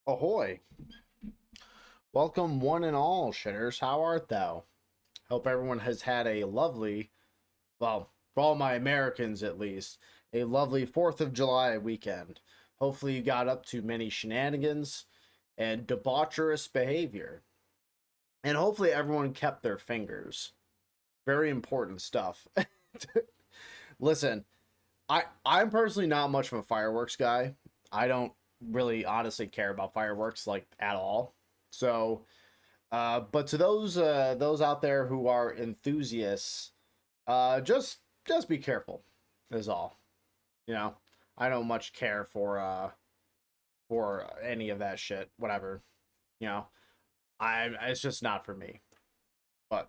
Ahoy! Welcome, one and all, shitters. How art thou? Hope everyone has had a lovely, well, for all my Americans at least, a lovely 4th of July weekend. Hopefully, you got up to many shenanigans and debaucherous behavior. And hopefully, everyone kept their fingers. Very important stuff. Listen, I'm personally not much of a fireworks guy. I don't really honestly care about fireworks like at all. So, but to those out there who are enthusiasts, just be careful. Is all. You know, I don't much care for any of that shit. Whatever. You know, it's just not for me. But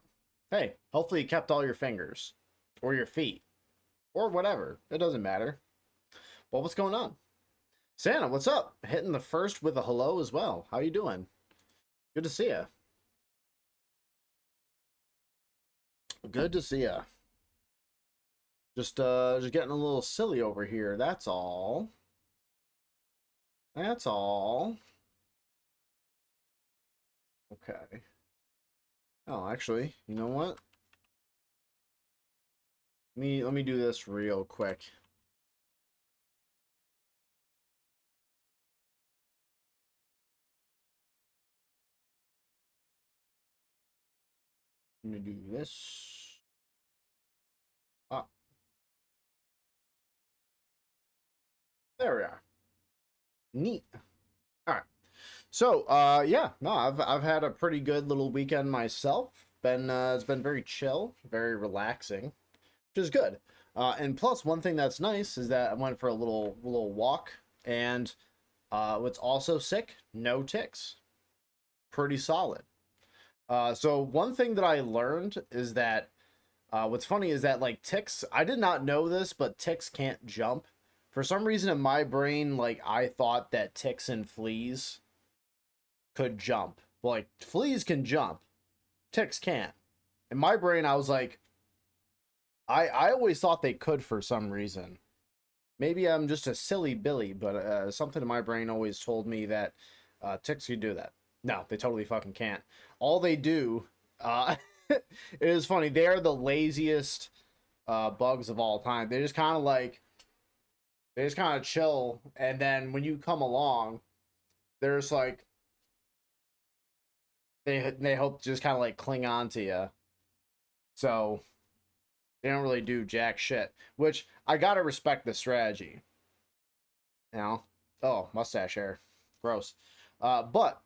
hey, hopefully you kept all your fingers or your feet or whatever. It doesn't matter. Well, what's going on? Santa, what's up? Hitting the first with a hello as well. How you doing? Good to see you. Good to see you. Just getting a little silly over here. That's all. That's all. Okay. Oh, actually, you know what? Let me do this real quick. Let me do this. Ah, there we are. Neat. All right. So, yeah, no, I've had a pretty good little weekend myself. It's been very chill, very relaxing, which is good. And plus, one thing that's nice is that I went for a little walk, and what's also sick, no ticks. Pretty solid. So one thing that I learned is that what's funny is that like ticks, I did not know this, but ticks can't jump. For some reason in my brain, like I thought that ticks and fleas could jump. Well, like fleas can jump, ticks can't. In my brain, I was like, I always thought they could for some reason. Maybe I'm just a silly Billy, but something in my brain always told me that ticks could do that. No, they totally fucking can't. All they do, it is funny. They are the laziest bugs of all time. They just kind of chill, and then when you come along, there's like they hope to just kind of like cling on to you. So they don't really do jack shit. Which I gotta respect the strategy. You know? Oh, mustache hair, gross. But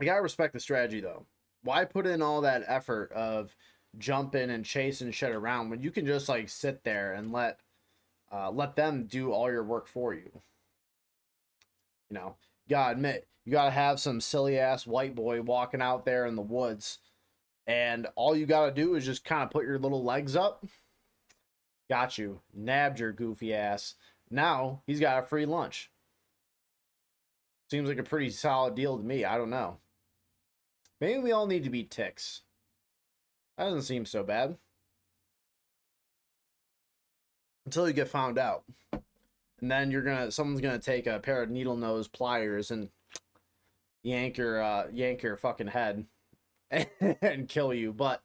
I gotta respect the strategy though. Why put in all that effort of jumping and chasing shit around when you can just like sit there and let them do all your work for you? You know, you gotta admit, you gotta have some silly ass white boy walking out there in the woods, and all you gotta do is just kind of put your little legs up. Got you, nabbed your goofy ass. Now he's got a free lunch. Seems like a pretty solid deal to me. I don't know. Maybe we all need to be ticks. That doesn't seem so bad. Until you get found out. And then someone's gonna take a pair of needle nose pliers and yank your fucking head and kill you. But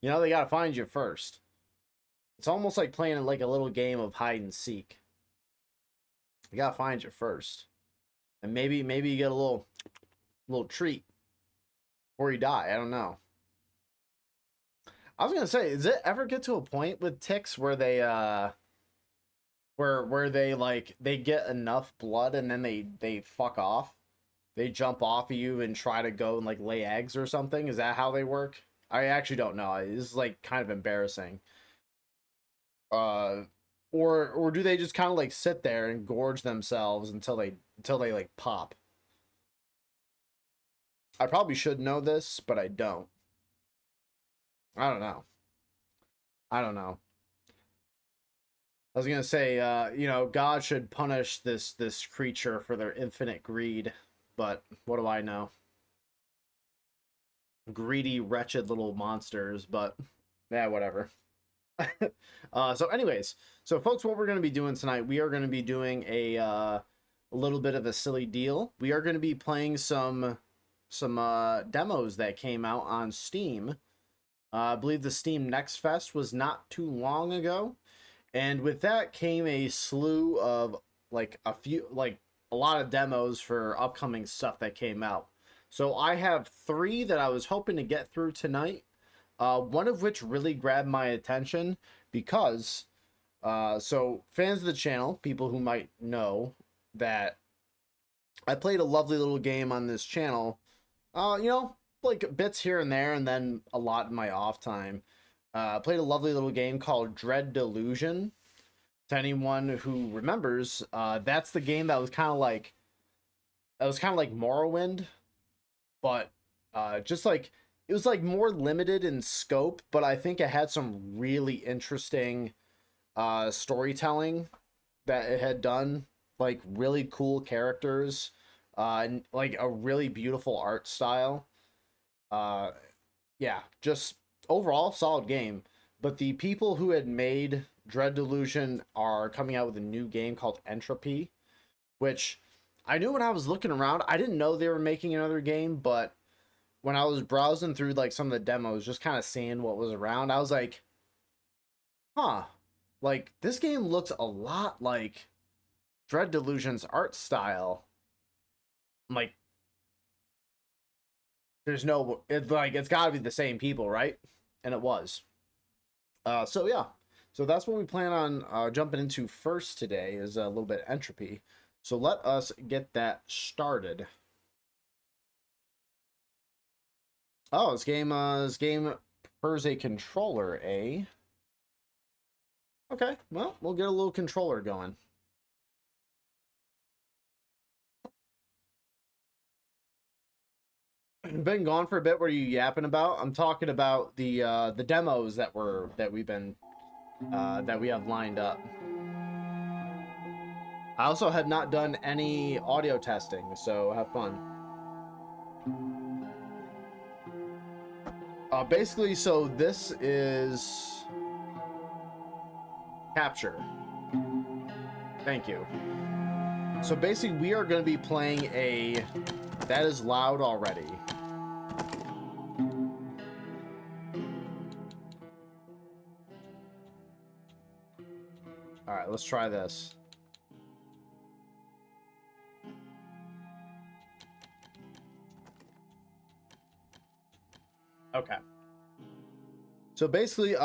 you know they gotta find you first. It's almost like playing like a little game of hide and seek. They gotta find you first. And maybe you get a little treat before you die. I don't know. I was gonna say, does it ever get to a point with ticks where they where they like they get enough blood and then they fuck off? They jump off of you and try to go and like lay eggs or something? Is that how they work? I actually don't know. This is like kind of embarrassing. Uh or do they just kind of like sit there and gorge themselves until they like pop? I probably should know this, but I don't. I don't know. I don't know. I was gonna say, God should punish this creature for their infinite greed, but what do I know? Greedy, wretched little monsters, but yeah, whatever. So anyways, so folks, what we're gonna be doing tonight, we are gonna be doing a a little bit of a silly deal. We are going to be playing some demos that came out on Steam. I believe the Steam Next Fest was not too long ago, and with that came a slew of a lot of demos for upcoming stuff that came out. So I have 3 that I was hoping to get through tonight. One of which really grabbed my attention because, so fans of the channel, people who might know that I played a lovely little game on this channel, like bits here and there, and then a lot in my off time. Played a lovely little game called Dread Delusion. To anyone who remembers, that's the game that was kind of like, Morrowind, but just like it was like more limited in scope, but I think it had some really interesting storytelling that it had done, like really cool characters, and like a really beautiful art style. Yeah, just overall solid game. But the people who had made Dread Delusion are coming out with a new game called Entropy, which I knew when I was looking around. I didn't know they were making another game, but when I was browsing through like some of the demos, just kind of seeing what was around, I was like, huh, like this game looks a lot like Dread Delusion's art style. I'm like, it's got to be the same people, right? And it was. So yeah, so that's what we plan on jumping into first today is a little bit of Entropy. So let us get that started. Oh, this game prefers a controller, eh? Okay, well, we'll get a little controller going. Been gone for a bit. What are you yapping about? I'm talking about the demos that we have lined up. I also had not done any audio testing, so have fun. Basically, so this is capture. Thank you. So basically, we are going to be playing a... That is loud already. All right, let's try this. Okay. So basically,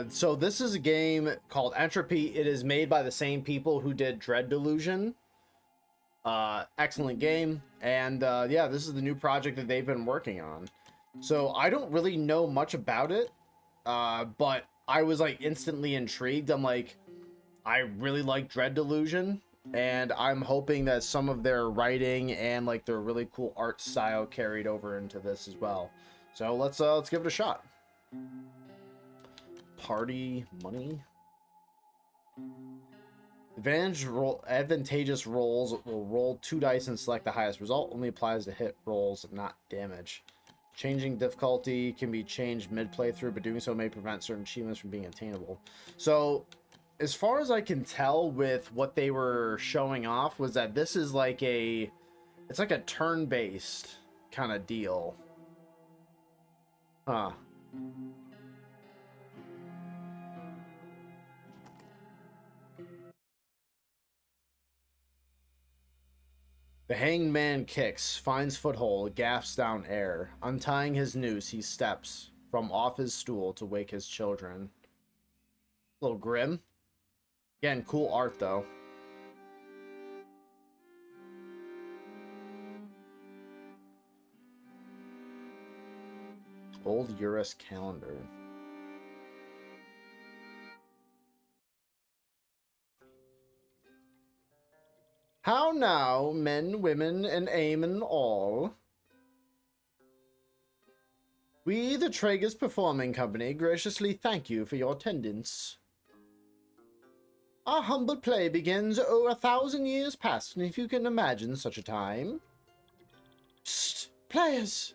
so this is a game called Entropy. It is made by the same people who did Dread Delusion. Excellent game. And yeah, this is the new project that they've been working on. So I don't really know much about it, but I was like instantly intrigued. I'm like, I really like Dread Delusion, and I'm hoping that some of their writing and like their really cool art style carried over into this as well. So let's give it a shot. Party money. Advantageous rolls will roll 2 dice and select the highest result. Only applies to hit rolls, not damage. Changing difficulty can be changed mid playthrough, but doing so may prevent certain achievements from being attainable. So, as far as I can tell with what they were showing off, was that this is like it's like a turn-based kind of deal. Huh. The hanged man kicks, finds foothold, gasps down air. Untying his noose, he steps from off his stool to wake his children. A little grim. Again, cool art though. Old Urus calendar. How now, men, women, and amen all. We, the Traeger's Performing Company, graciously thank you for your attendance. Our humble play begins 1,000 years past, and if you can imagine such a time... Psst, players!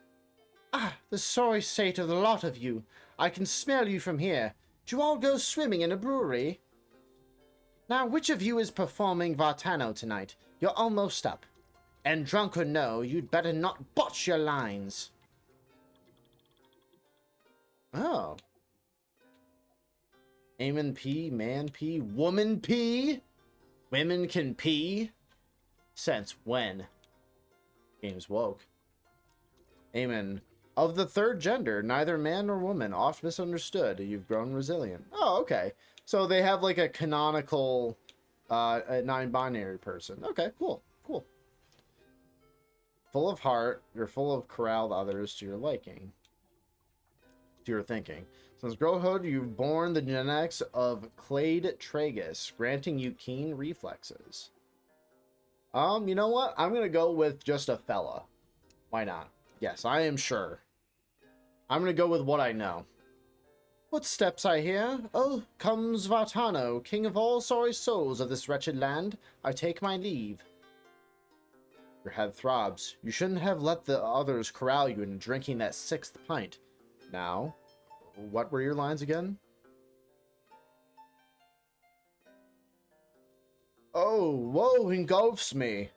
Ah, the sorry state of the lot of you. I can smell you from here. Do you all go swimming in a brewery? Now, which of you is performing Vartano tonight? You're almost up. And drunk or no, you'd better not botch your lines. Oh. Aemon P, man P, woman P? Women can pee? Since when? Game's woke. Aemon. Of the third gender, neither man nor woman, oft misunderstood. You've grown resilient. Oh, okay. So they have like a canonical a non-binary person. Okay, cool. Cool. Full of heart, you're full of corralled others to your liking. To your thinking. Since girlhood, you've borne the genetics of Clade Tragus, granting you keen reflexes. You know what? I'm gonna go with just a fella. Why not? Yes, I am sure. I'm gonna go with what I know. Footsteps I hear. Oh, comes Vartano, king of all sorry souls of this wretched land. I take my leave. Your head throbs. You shouldn't have let the others corral you into drinking that 6th pint. Now, what were your lines again? Oh, woe engulfs me.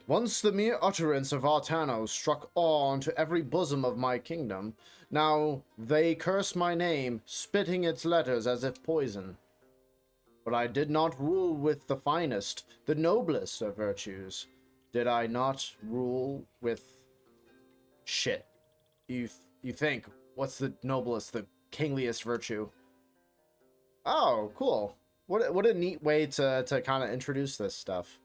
Once the mere utterance of Vartano struck awe into every bosom of my kingdom. Now they curse my name, spitting its letters as if poison. But I did not rule with the finest, the noblest of virtues. Did I not rule with... Shit. You think, what's the noblest, the kingliest virtue? Oh, cool. What a neat way to kind of introduce this stuff.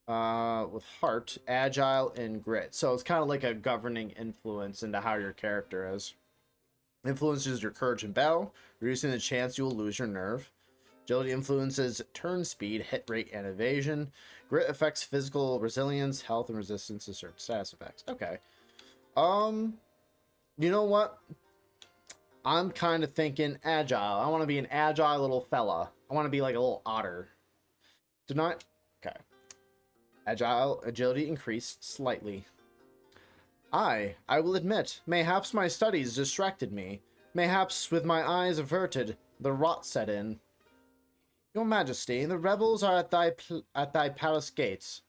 With heart, agile, and grit. So it's kind of like a governing influence into how your character is. Influences your courage in battle, reducing the chance you will lose your nerve. Agility influences turn speed, hit rate, and evasion. Grit affects physical resilience, health, and resistance to certain status effects. Okay. You know what? I'm kind of thinking agile. I want to be an agile little fella. I want to be like a little otter. Do not... Okay. Agility increased slightly. I will admit, mayhaps my studies distracted me. Mayhaps with my eyes averted, the rot set in. Your Majesty, the rebels are at thy palace gates.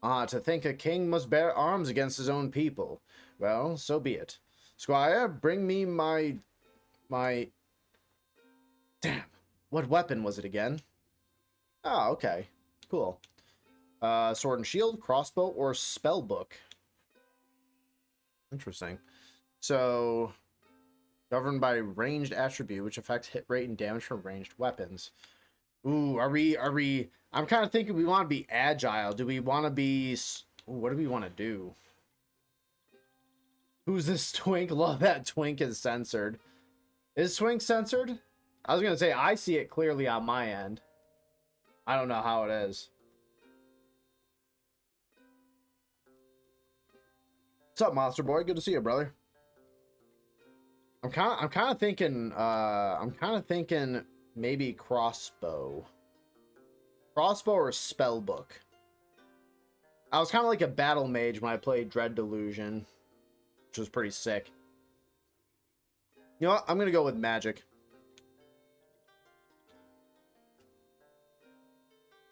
Ah, to think a king must bear arms against his own people. Well, so be it. Squire, bring me my... Damn, what weapon was it again? Oh, okay. Cool. Sword and shield, crossbow, or spell book. Interesting. So, governed by ranged attribute, which affects hit rate and damage from ranged weapons. Ooh, are we... I'm kind of thinking we want to be agile. Do we want to be... Ooh, what do we want to do? Who's this twink? Love that twink is censored. Is twink censored? I was going to say, I see it clearly on my end. I don't know how it is. What's up, Monster Boy? Good to see you, brother. I'm kind of thinking maybe crossbow. Crossbow or spell book. I was kind of like a battle mage when I played Dread Delusion, which was pretty sick. You know what? I'm going to go with magic.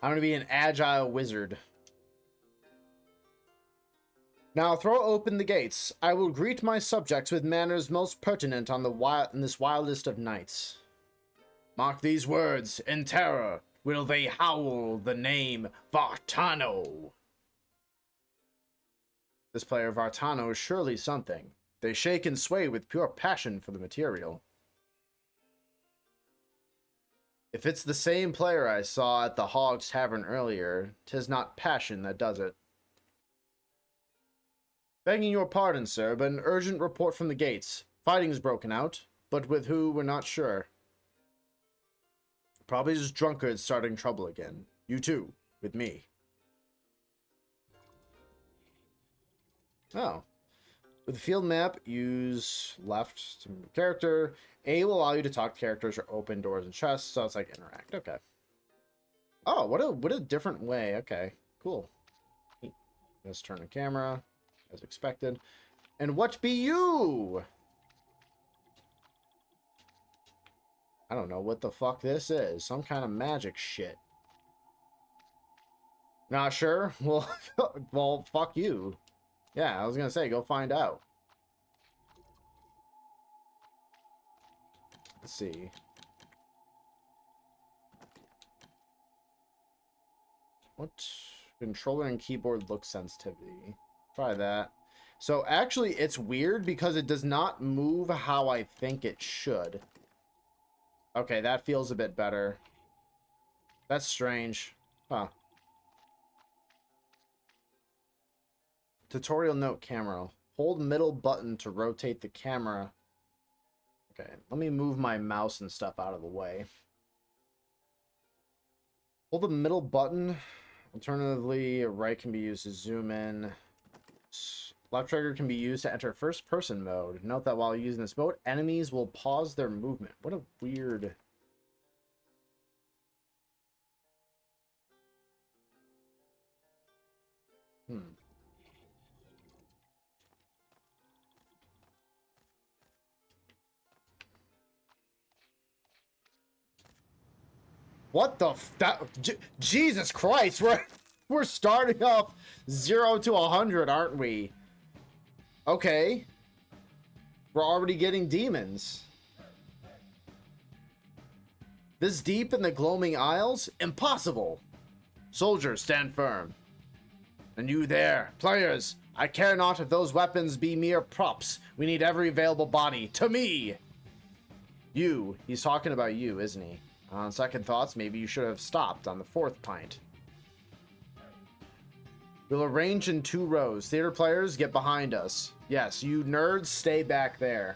I'm going to be an agile wizard. Now throw open the gates. I will greet my subjects with manners most pertinent on in this wildest of nights. Mark these words. In terror will they howl the name Vartano. This player Vartano is surely something. They shake and sway with pure passion for the material. If it's the same player I saw at the Hog's Tavern earlier, 'tis not passion that does it. Begging your pardon, sir, but an urgent report from the gates. Fighting's broken out, but with who, we're not sure. Probably just drunkards starting trouble again. You too, with me. Oh. With the field map, use left to move character. A will allow you to talk to characters or open doors and chests, so it's like interact. Okay. Oh, what a different way. Okay, cool. Let's turn the camera, as expected. And what be you? I don't know what the fuck this is. Some kind of magic shit. Not sure? Well, well, fuck you. Yeah, I was gonna say, go find out. Let's see. What? Controller and keyboard look sensitivity. Try that. So actually, it's weird because it does not move how I think it should. Okay, that feels a bit better. That's strange. Huh. Tutorial note camera. Hold middle button to rotate the camera. Okay, let me move my mouse and stuff out of the way. Hold the middle button. Alternatively, right can be used to zoom in. Left trigger can be used to enter first person mode. Note that while using this mode, enemies will pause their movement. What a weird... What the Jesus Christ, we're starting off 0 to 100, aren't we? Okay. We're already getting demons. This deep in the gloaming aisles? Impossible. Soldiers, stand firm. And you there, players, I care not if those weapons be mere props. We need every available body. To me! You. He's talking about you, isn't he? On second thoughts, maybe you should have stopped on the fourth pint. We'll arrange in 2 rows. Theater players, get behind us. Yes, you nerds, stay back there.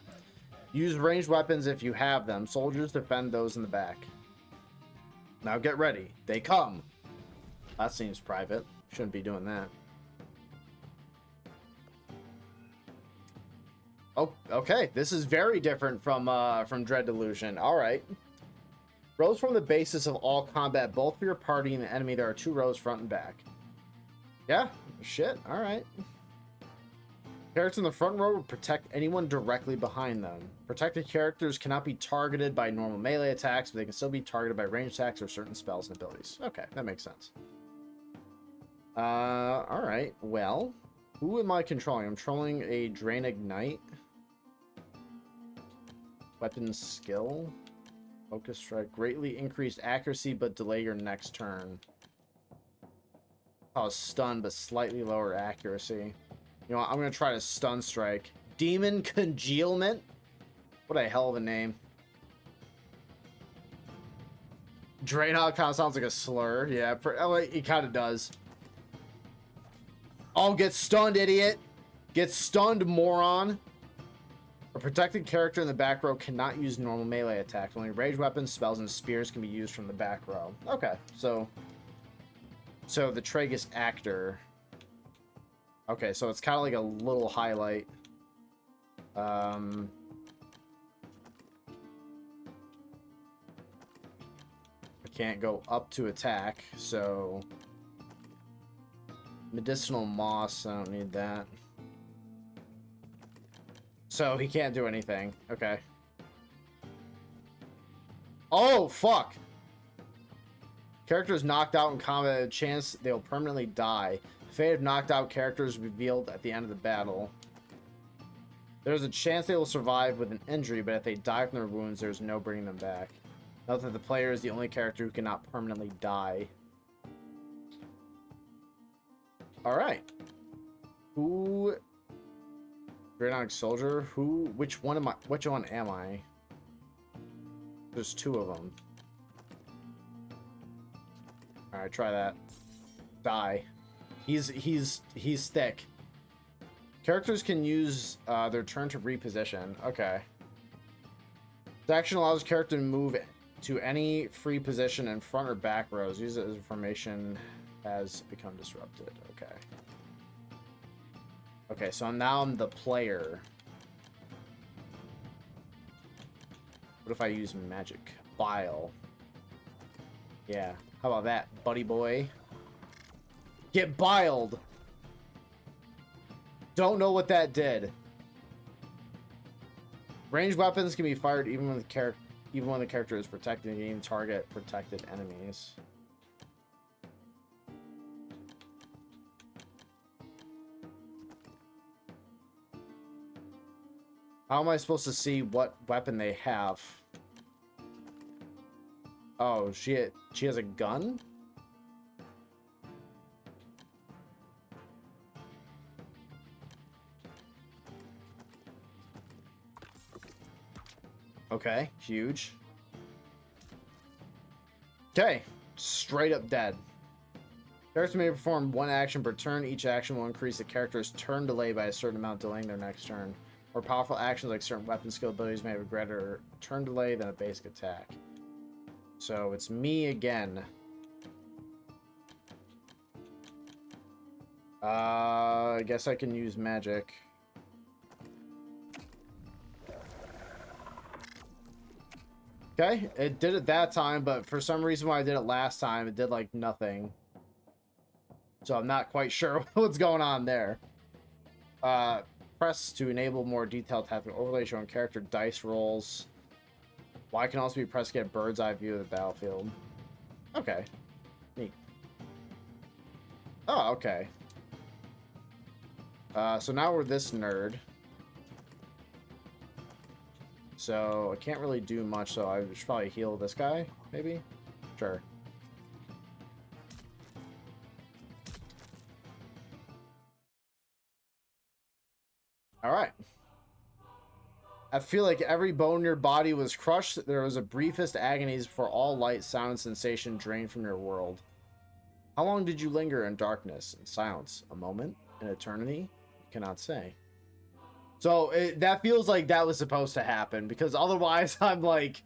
Use ranged weapons if you have them. Soldiers, defend those in the back. Now get ready. They come. That seems private. Shouldn't be doing that. Oh, okay. This is very different from Dread Delusion. All right. Rows form the basis of all combat, both for your party and the enemy. There are 2 rows, front and back. Yeah, shit. All right. Characters in the front row will protect anyone directly behind them. Protected characters cannot be targeted by normal melee attacks, but they can still be targeted by ranged attacks or certain spells and abilities. Okay, that makes sense. All right. Well, who am I controlling? I'm controlling a Drain Ignite. Weapon skill. Focus strike. Greatly increased accuracy, but delay your next turn. Cause stun, but slightly lower accuracy. You know what? I'm going to try to stun strike. Demon Congealment? What a hell of a name. Draenhog kind of sounds like a slur. Yeah, it kind of does. Oh, get stunned, idiot. Get stunned, moron. A protected character in the back row cannot use normal melee attacks. Only ranged weapons, spells, and spears can be used from the back row. Okay, so the Tragus actor. Okay, so it's kind of like a little highlight. I can't go up to attack, so medicinal moss, I don't need that. So he can't do anything. Okay. Oh, fuck! Characters knocked out in combat, a chance they'll permanently die. Fate of knocked out characters revealed at the end of the battle. There's a chance they will survive with an injury, but if they die from their wounds, there's no bringing them back. Note that the player is the only character who cannot permanently die. Alright. Who... Draenhog Soldier? Who... Which one am I? There's 2 of them. Alright, try that. Die. He's thick. Characters can use their turn to reposition. Okay. This action allows the character to move to any free position in front or back rows. Use it as information has become disrupted. Okay. Okay, so now I'm the player. What if I use magic? Bile. Yeah. How about that, buddy boy? Get biled. Don't know what that did. Ranged weapons can be fired even Even when the character is protected, you can target protected enemies. How am I supposed to see what weapon they have? Oh, she has a gun? Okay, huge. Okay, straight up dead. Characters may perform one action per turn. Each action will increase the character's turn delay by a certain amount, delaying their next turn. More powerful actions like certain weapon skill abilities may have a greater turn delay than a basic attack. So it's me again. I guess I can use magic. Okay, it did it that time, but for some reason when I did it last time, it did like nothing. So I'm not quite sure what's going on there. Press to enable more detailed tapping overlay showing character dice rolls. Y can also be pressed to get a bird's eye view of the battlefield. Okay. Neat. Oh, okay. So now we're this nerd. So I can't really do much, so I should probably heal this guy, maybe? Sure. Alright. I feel like every bone in your body was crushed. There was a briefest agonies before all light, sound, and sensation drained from your world. How long did you linger in darkness and silence? A moment? An eternity? You cannot say. So that feels like that was supposed to happen, because otherwise I'm like,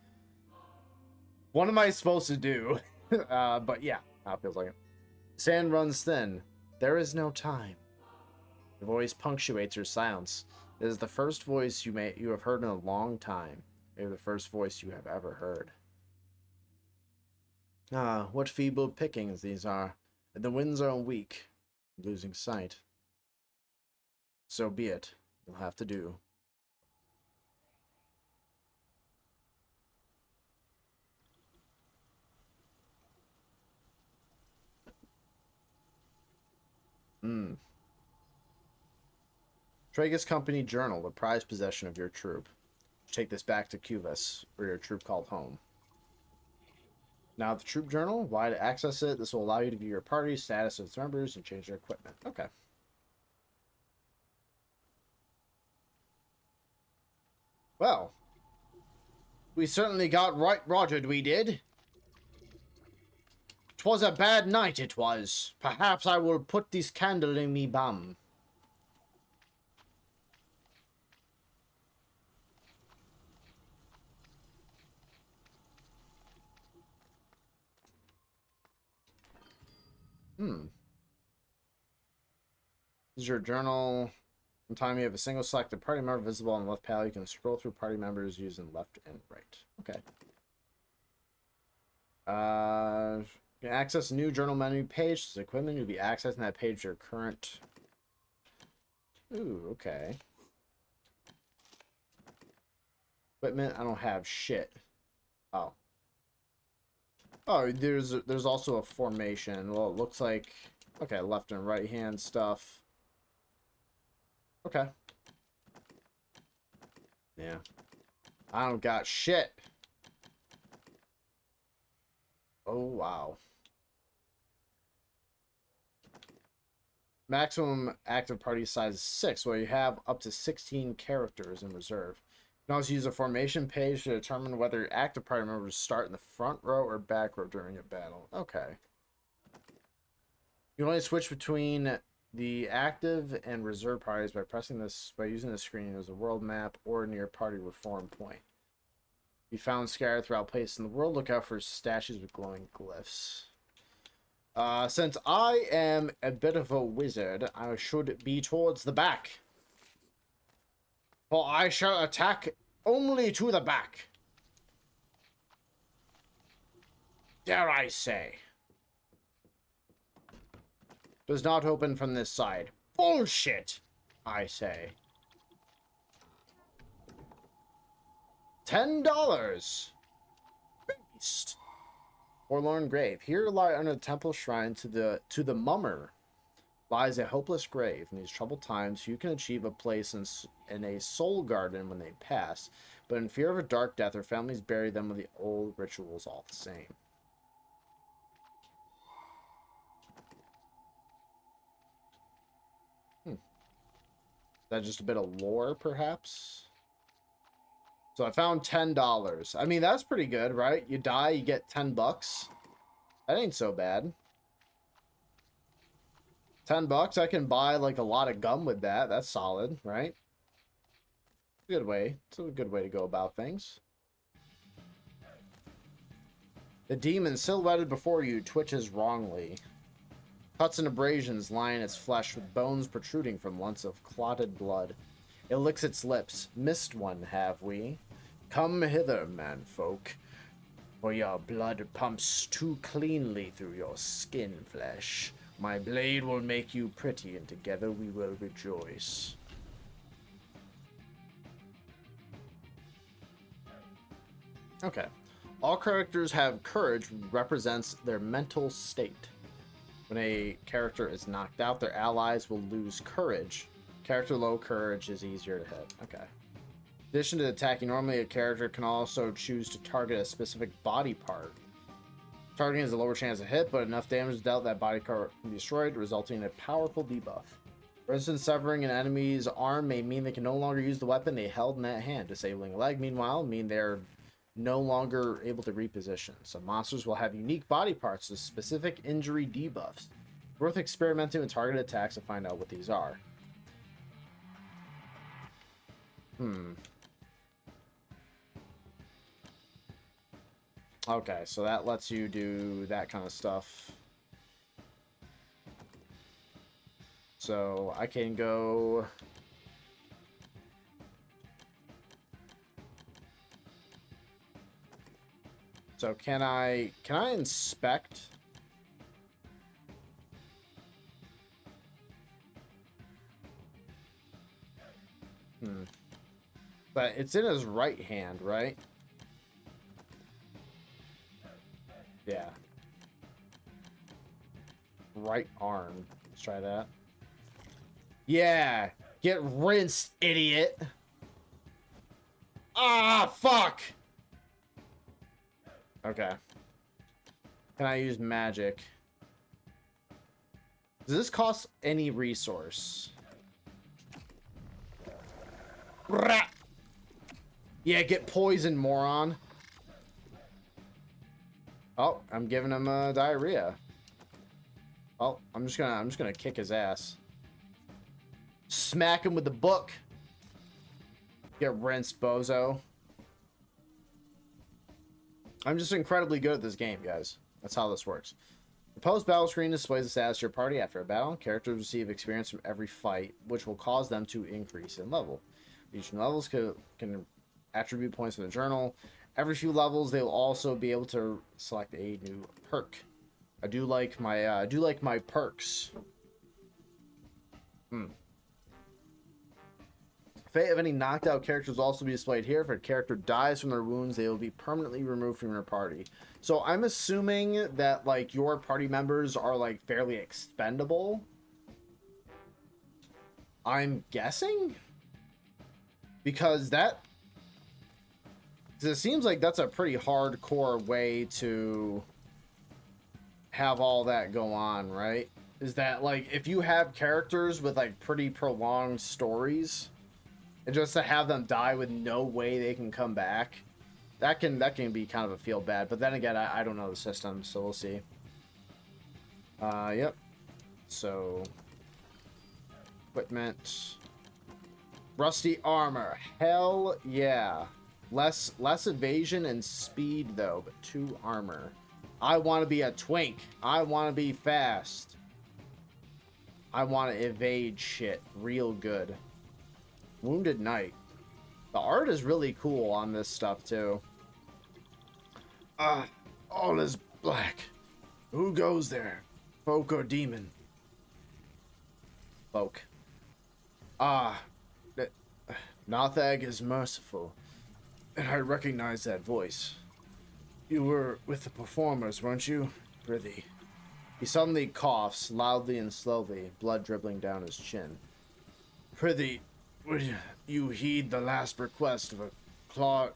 what am I supposed to do? But yeah, that feels like it. Sand runs thin. There is no time. The voice punctuates your silence. It is the first voice you have heard in a long time. Maybe the first voice you have ever heard. Ah, what feeble pickings these are. And the winds are weak, losing sight. So be it. You'll have to do. Tragus Company Journal, the prized possession of your troop. Take this back to Cubus, where your troop called home. Now the troop journal, why to access it? This will allow you to view your party, status of its members, and change their equipment. Okay. Well, we certainly got right rogered, we did. 'Twas a bad night, it was. Perhaps I will put this candle in me bum. This is your journal. From time you have a single selected party member visible on the left panel. You can scroll through party members using left and right. Okay. You can access a new journal menu page. This equipment. You'll be accessing that page your current. Ooh, okay. Equipment. I don't have shit. Oh. Oh, there's also a formation. Well, it looks like okay, left and right hand stuff. Okay. Yeah. I don't got shit. Oh, wow. Maximum active party size is 6, where you have up to 16 characters in reserve. You can also use a formation page to determine whether active party members start in the front row or back row during a battle. Okay. You only switch between the active and reserve parties by using the screen as a world map or near party reform point. Be found scattered throughout places in the world. Look out for statues with glowing glyphs. Since I am a bit of a wizard, I should be towards the back. For I shall attack only to the back. Dare I say. Does not open from this side. Bullshit, I say. $10. East. Forlorn grave. Here lie under the temple shrine to the mummer lies a hopeless grave. In these troubled times, you can achieve a place in a soul garden when they pass, but in fear of a dark death, their families bury them with the old rituals all the same. Is that just a bit of lore, perhaps? So I found $10. I mean, that's pretty good, right? You die, you get 10 bucks. That ain't so bad. 10 bucks, I can buy like a lot of gum with that. That's solid, right? Good way. It's a good way to go about things. The demon silhouetted before you twitches wrongly. Cuts and abrasions line its flesh with bones protruding from lumps of clotted blood. It licks its lips. Missed one, have we? Come hither, man folk, for your blood pumps too cleanly through your skin flesh. My blade will make you pretty, and together we will rejoice. Okay. All characters have courage, which represents their mental state. When a character is knocked out, their allies will lose courage. Character low courage is easier to hit. Okay. In addition to attacking normally, a character can also choose to target a specific body part. Targeting has a lower chance of hit, but enough damage is dealt that body part can be destroyed, resulting in a powerful debuff. For instance, severing an enemy's arm may mean they can no longer use the weapon they held in that hand. Disabling a leg, meanwhile, mean they're no longer able to reposition. Some monsters will have unique body parts with specific injury debuffs. Worth experimenting with targeted attacks to find out what these are. Okay, so that lets you do that kind of stuff. So I can go... So can I inspect? But it's in his right hand, right? Yeah. Right arm. Let's try that. Yeah. Get rinsed, idiot. Ah, fuck. Okay. Can I use magic? Does this cost any resource? Yeah, get poisoned, moron. Oh, I'm giving him diarrhea. Oh, I'm just gonna kick his ass. Smack him with the book. Get rinsed, bozo. I'm just incredibly good at this game, guys. That's how this works. The post-battle screen displays the status of your party after a battle. Characters receive experience from every fight, which will cause them to increase in level. Each levels can attribute points in the journal. Every few levels, they'll also be able to select a new perk. I do like my perks. Fate of any knocked out characters will also be displayed here. If a character dies from their wounds, they will be permanently removed from your party. So I'm assuming that like your party members are like fairly expendable. I'm guessing, because it seems like that's a pretty hardcore way to have all that go on, right? Is that like if you have characters with like pretty prolonged stories, and just to have them die with no way they can come back, that can be kind of a feel bad. But then again, I don't know the system, so we'll see. Yep. So equipment, rusty armor, hell yeah. Less evasion and speed though, but 2 armor. I want to be a twink. I want to be fast. I want to evade shit real good. Wounded Knight. The art is really cool on this stuff too. All is black. Who goes there? Folk or demon? Folk. Nothag is merciful, and I recognize that voice. You were with the performers, weren't you? Prithee. He suddenly coughs, loudly and slowly, blood dribbling down his chin. Prithee, would you heed the last request of a clawed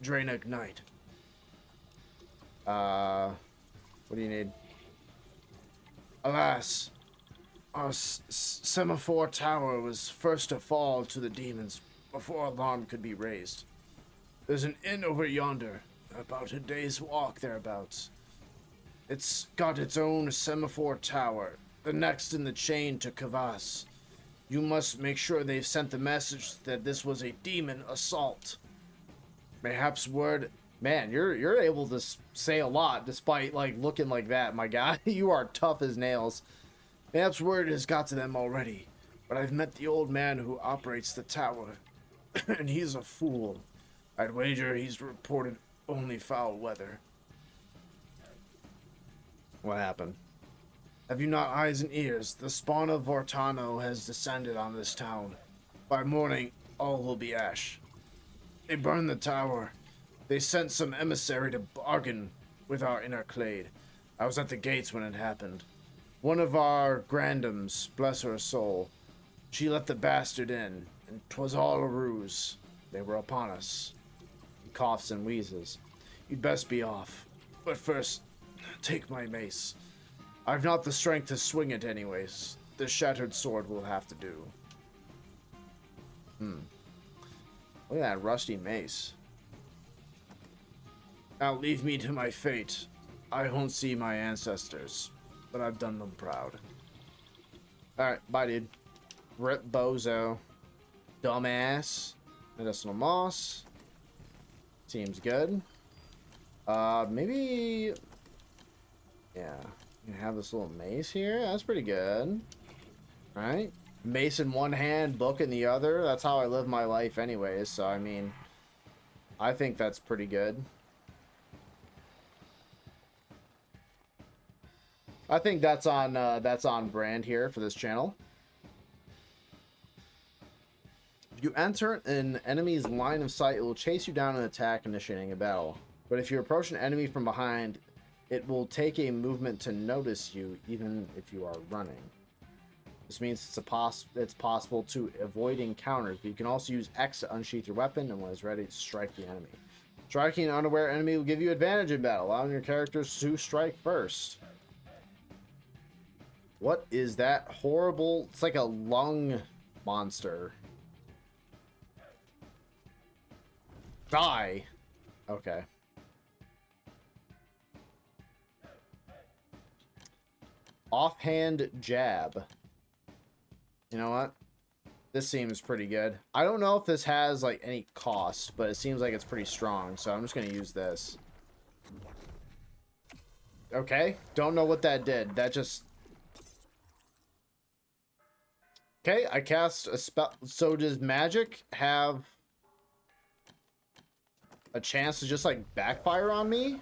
Draenei knight? What do you need? Alas, our semaphore tower was first to fall to the demons before alarm could be raised. There's an inn over yonder, about a day's walk thereabouts. It's got its own semaphore tower, the next in the chain to Kavas. You must make sure they've sent the message that this was a demon assault. Mayhaps word... Man, you're able to say a lot despite, like, looking like that, my guy. You are tough as nails. Mayhaps word has got to them already, but I've met the old man who operates the tower, and he's a fool. I'd wager he's reported only foul weather. What happened? Have you not eyes and ears? The spawn of Vortano has descended on this town. By morning, all will be ash. They burned the tower. They sent some emissary to bargain with our inner clade. I was at the gates when it happened. One of our grandams, bless her soul, she let the bastard in, and 'twas all a ruse. They were upon us. He coughs and wheezes. You'd best be off. But first, take my mace. I've not the strength to swing it anyways. The shattered sword will have to do. Look at that rusty mace. Now leave me to my fate. I won't see my ancestors, but I've done them proud. Alright, bye dude. Rip bozo. Dumbass. Medicinal moss. Seems good. Maybe... Yeah. You have this little mace here. That's pretty good. Right? Mace in one hand, book in the other. That's how I live my life anyways. So, I mean, I think that's pretty good. I think that's on brand here for this channel. If you enter an enemy's line of sight, it will chase you down and attack, initiating a battle. But if you approach an enemy from behind, it will take a movement to notice you, even if you are running. This means it's possible to avoid encounters, but you can also use X to unsheath your weapon, and when it's ready, strike the enemy. Striking an unaware enemy will give you advantage in battle, allowing your characters to strike first. What is that horrible... It's like a lung monster. Die! Okay. Offhand jab. You know what? This seems pretty good. I don't know if this has like any cost, but it seems like it's pretty strong, so I'm just gonna use this. Okay, don't know what that did. That just... Okay, I cast a spell. So does magic have a chance to just like backfire on me?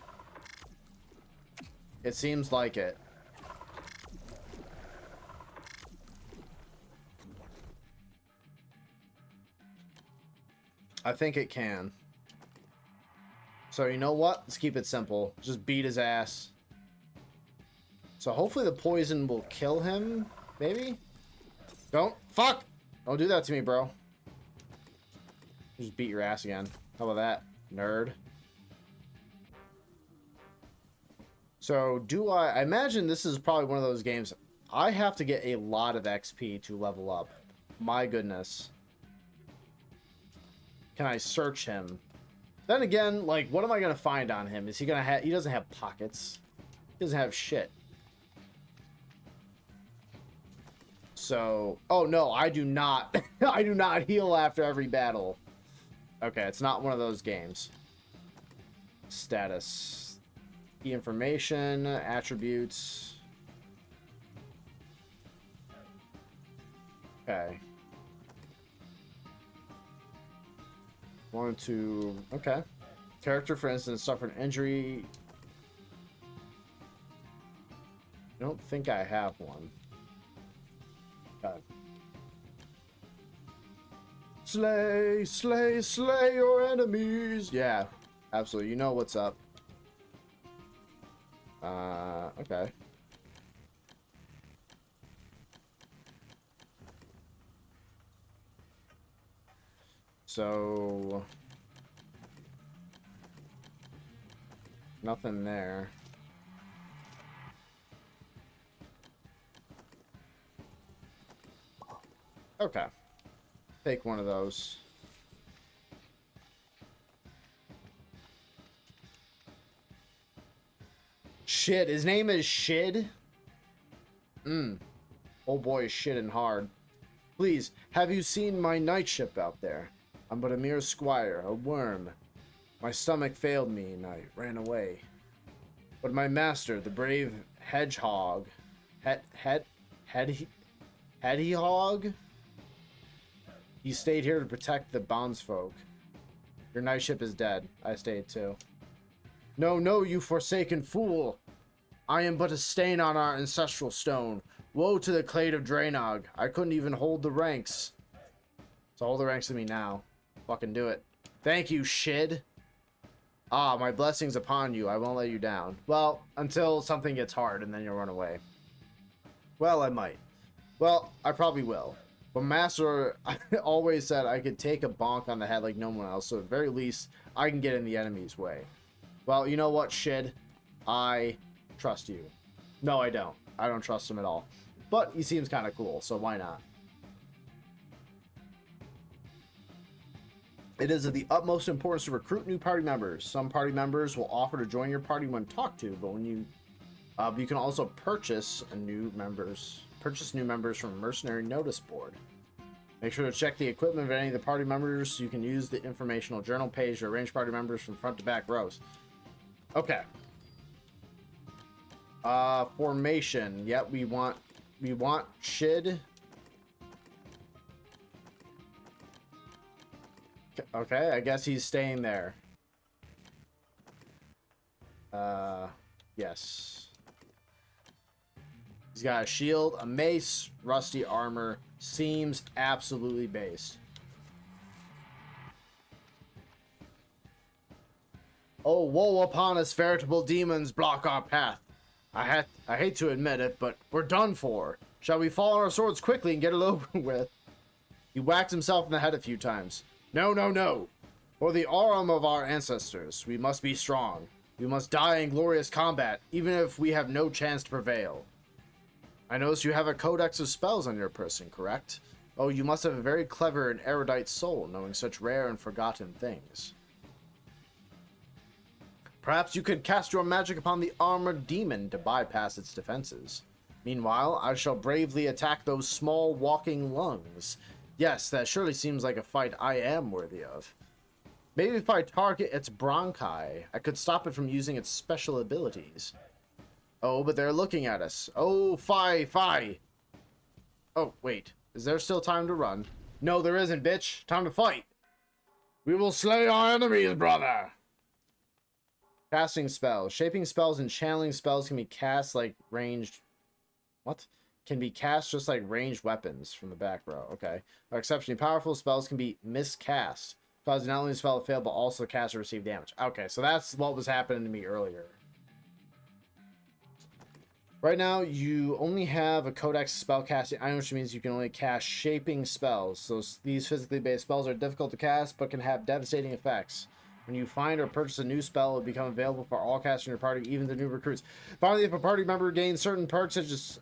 It seems like it. I think it can. So you know what? Let's keep it simple. Just beat his ass. So hopefully the poison will kill him, maybe? Don't. Fuck! Don't do that to me, bro. Just beat your ass again. How about that, nerd? So do I imagine this is probably one of those games I have to get a lot of XP to level up. My goodness. Can I search him? Then again, like, what am I gonna find on him? Is he gonna have... He doesn't have pockets. He doesn't have shit. So... Oh, no, I do not... I do not heal after every battle. Okay, it's not one of those games. Status. Key information. Attributes. Okay. Okay. Character, for instance, suffered injury. I don't think I have one. Okay. Slay, slay, slay your enemies. Yeah, absolutely. You know what's up. Okay. So... nothing there. Okay. Take one of those. Shit, his name is Shid? Oh boy, is shitting hard. Please, have you seen my night ship out there? I'm but a mere squire, a worm. My stomach failed me and I ran away. But my master, the brave hedgehog... Hedgehog? He stayed here to protect the bondsfolk. Your night ship is dead. I stayed too. No, no, you forsaken fool! I am but a stain on our ancestral stone. Woe to the clade of Draenog. I couldn't even hold the ranks. So hold the ranks to me now. Fucking do it. Thank you, Shid. Ah, my blessings upon you. I won't let you down. Well, until something gets hard and then you'll run away. Well, I might. Well, I probably will. But Master always said I could take a bonk on the head like no one else. So at the very least, I can get in the enemy's way. Well, you know what, Shid? I trust you. No, I don't. I don't trust him at all. But he seems kind of cool, so why not? It is of the utmost importance to recruit new party members. Some party members will offer to join your party when talked to, but when you can also purchase new members from a mercenary notice board. Make sure to check the equipment of any of the party members. You can use the informational journal page to arrange party members from front to back rows. Okay. Formation. Yep, we want Shid. Okay, I guess he's staying there. Yes. He's got a shield, a mace, rusty armor. Seems absolutely based. Oh, woe upon us, veritable demons block our path. I hate to admit it, but we're done for. Shall we fall on our swords quickly and get it over with? He whacked himself in the head a few times. No, no, no. For the Aurum of our ancestors, we must be strong. We must die in glorious combat, even if we have no chance to prevail. I notice you have a codex of spells on your person, correct? Oh, you must have a very clever and erudite soul, knowing such rare and forgotten things. Perhaps you could cast your magic upon the armored demon to bypass its defenses. Meanwhile, I shall bravely attack those small walking lungs. Yes, that surely seems like a fight I am worthy of. Maybe if I target its bronchi, I could stop it from using its special abilities. Oh, but they're looking at us. Oh, fie. Oh, wait. Is there still time to run? No, there isn't, bitch. Time to fight. We will slay our enemies, brother. Casting spells. Shaping spells and channeling spells can be cast like ranged... What? Can be cast just like ranged weapons from the back row. Okay. Exceptionally powerful spells can be miscast, causing not only the spell to fail, but also cast or receive damage. Okay, so that's what was happening to me earlier. Right now, you only have a codex spell casting item, which means you can only cast shaping spells. So these physically based spells are difficult to cast, but can have devastating effects. When you find or purchase a new spell, it will become available for all casters in your party, even the new recruits. Finally, if a party member gains certain perks, such as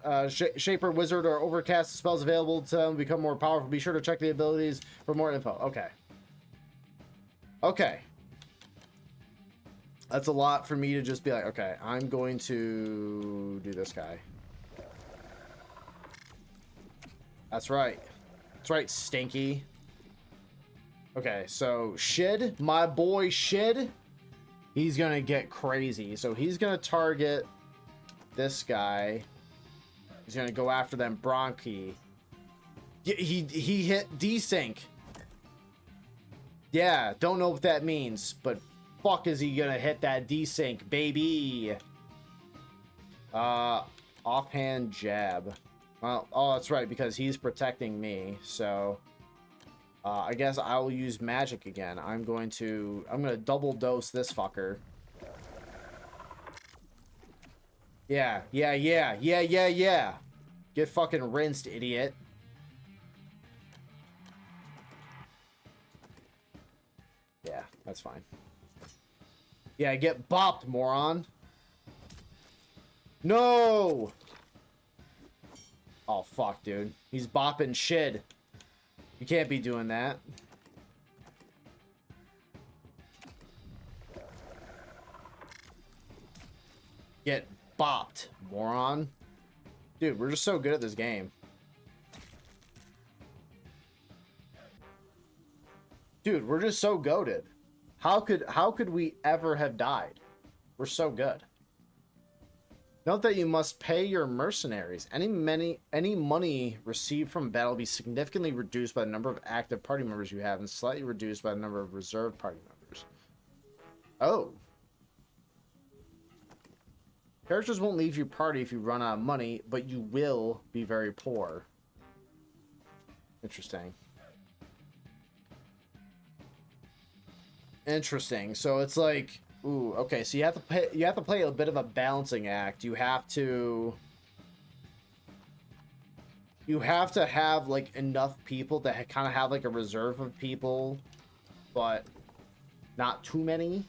Shaper, Wizard, or Overcast spells available to them become more powerful, be sure to check the abilities for more info. Okay. Okay. That's a lot for me to just be like, okay, I'm going to do this guy. That's right. That's right, Stinky. Okay, so Shid, my boy Shid, he's gonna get crazy. So he's gonna target this guy. He's gonna go after them bronchi. He hit desync. Yeah, don't know what that means, but fuck is he gonna hit that desync, baby? Offhand jab. Well, oh, that's right, because he's protecting me, so I guess I will use magic again. I'm gonna double dose this fucker. Yeah, yeah, yeah, yeah, yeah, yeah. Get fucking rinsed, idiot. Yeah, that's fine. Yeah, get bopped, moron. No! Oh, fuck, dude. He's bopping shit. You can't be doing that. Get bopped, moron. Dude, we're just so good at this game. Dude, we're just so goated. How could we ever have died? We're so good. Note that you must pay your mercenaries. Any money received from battle will be significantly reduced by the number of active party members you have and slightly reduced by the number of reserve party members. Oh. Characters won't leave your party if you run out of money, but you will be very poor. Interesting. Interesting. So it's like, ooh, okay. So you have to play a bit of a balancing act. You have to have like enough people to kind of have like a reserve of people, but not too many.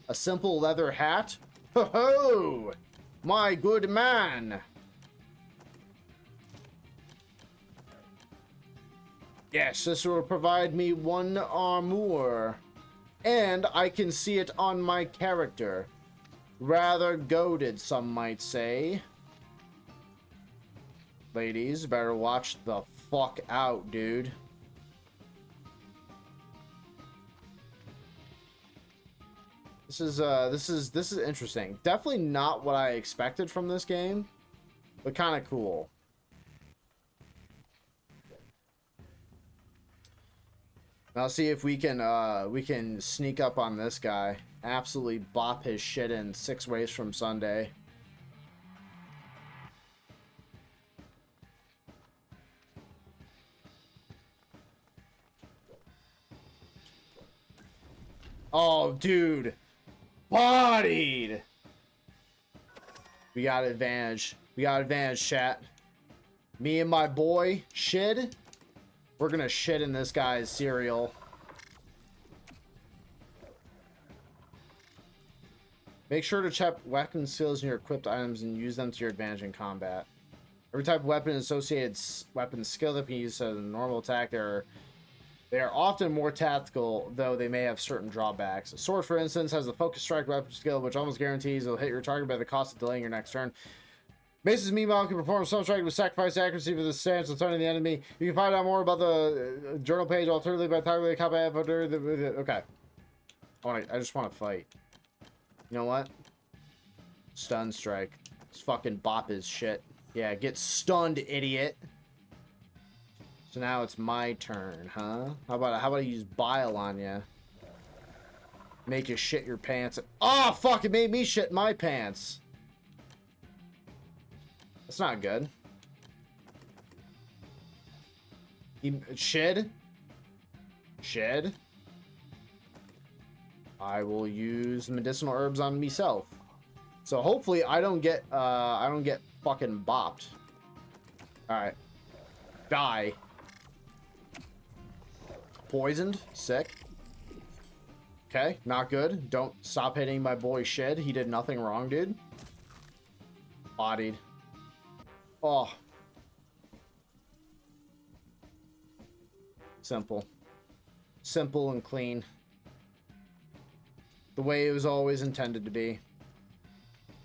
A simple leather hat. Ho ho! My good man. Yes, this will provide me one armor. And I can see it on my character. Rather goated, some might say. Ladies, better watch the fuck out, dude. This is interesting. Definitely not what I expected from this game, but kind of cool. Now see if we can sneak up on this guy. Absolutely bop his shit in 6 ways from Sunday. Oh, dude. Bodied. We got advantage. We got advantage, chat. Me and my boy, Shid. We're gonna shit in this guy's cereal. Make sure to check weapon skills in your equipped items and use them to your advantage in combat. Every type of weapon associated weapon skill that can be used as a normal attack. They are often more tactical, though they may have certain drawbacks. A sword, for instance, has a focus strike weapon skill, which almost guarantees it'll hit your target by the cost of delaying your next turn. Maces, meanwhile, can perform some strike with sacrifice accuracy for the stance of turning the enemy. You can find out more about the journal page alternatively by targeting combat. Okay. I just want to fight. You know what? Stun strike. Let's fucking bop his shit. Yeah, get stunned, idiot. So now it's my turn, huh? How about I use bile on you? Make you shit your pants. Oh, fuck! It made me shit my pants. That's not good. Shed. I will use medicinal herbs on myself. So hopefully I don't get fucking bopped. All right. Die. Poisoned. Sick. Okay, not good. Don't stop hitting my boy Shed. He did nothing wrong, dude. Bodied. Oh. Simple. Simple and clean. The way it was always intended to be.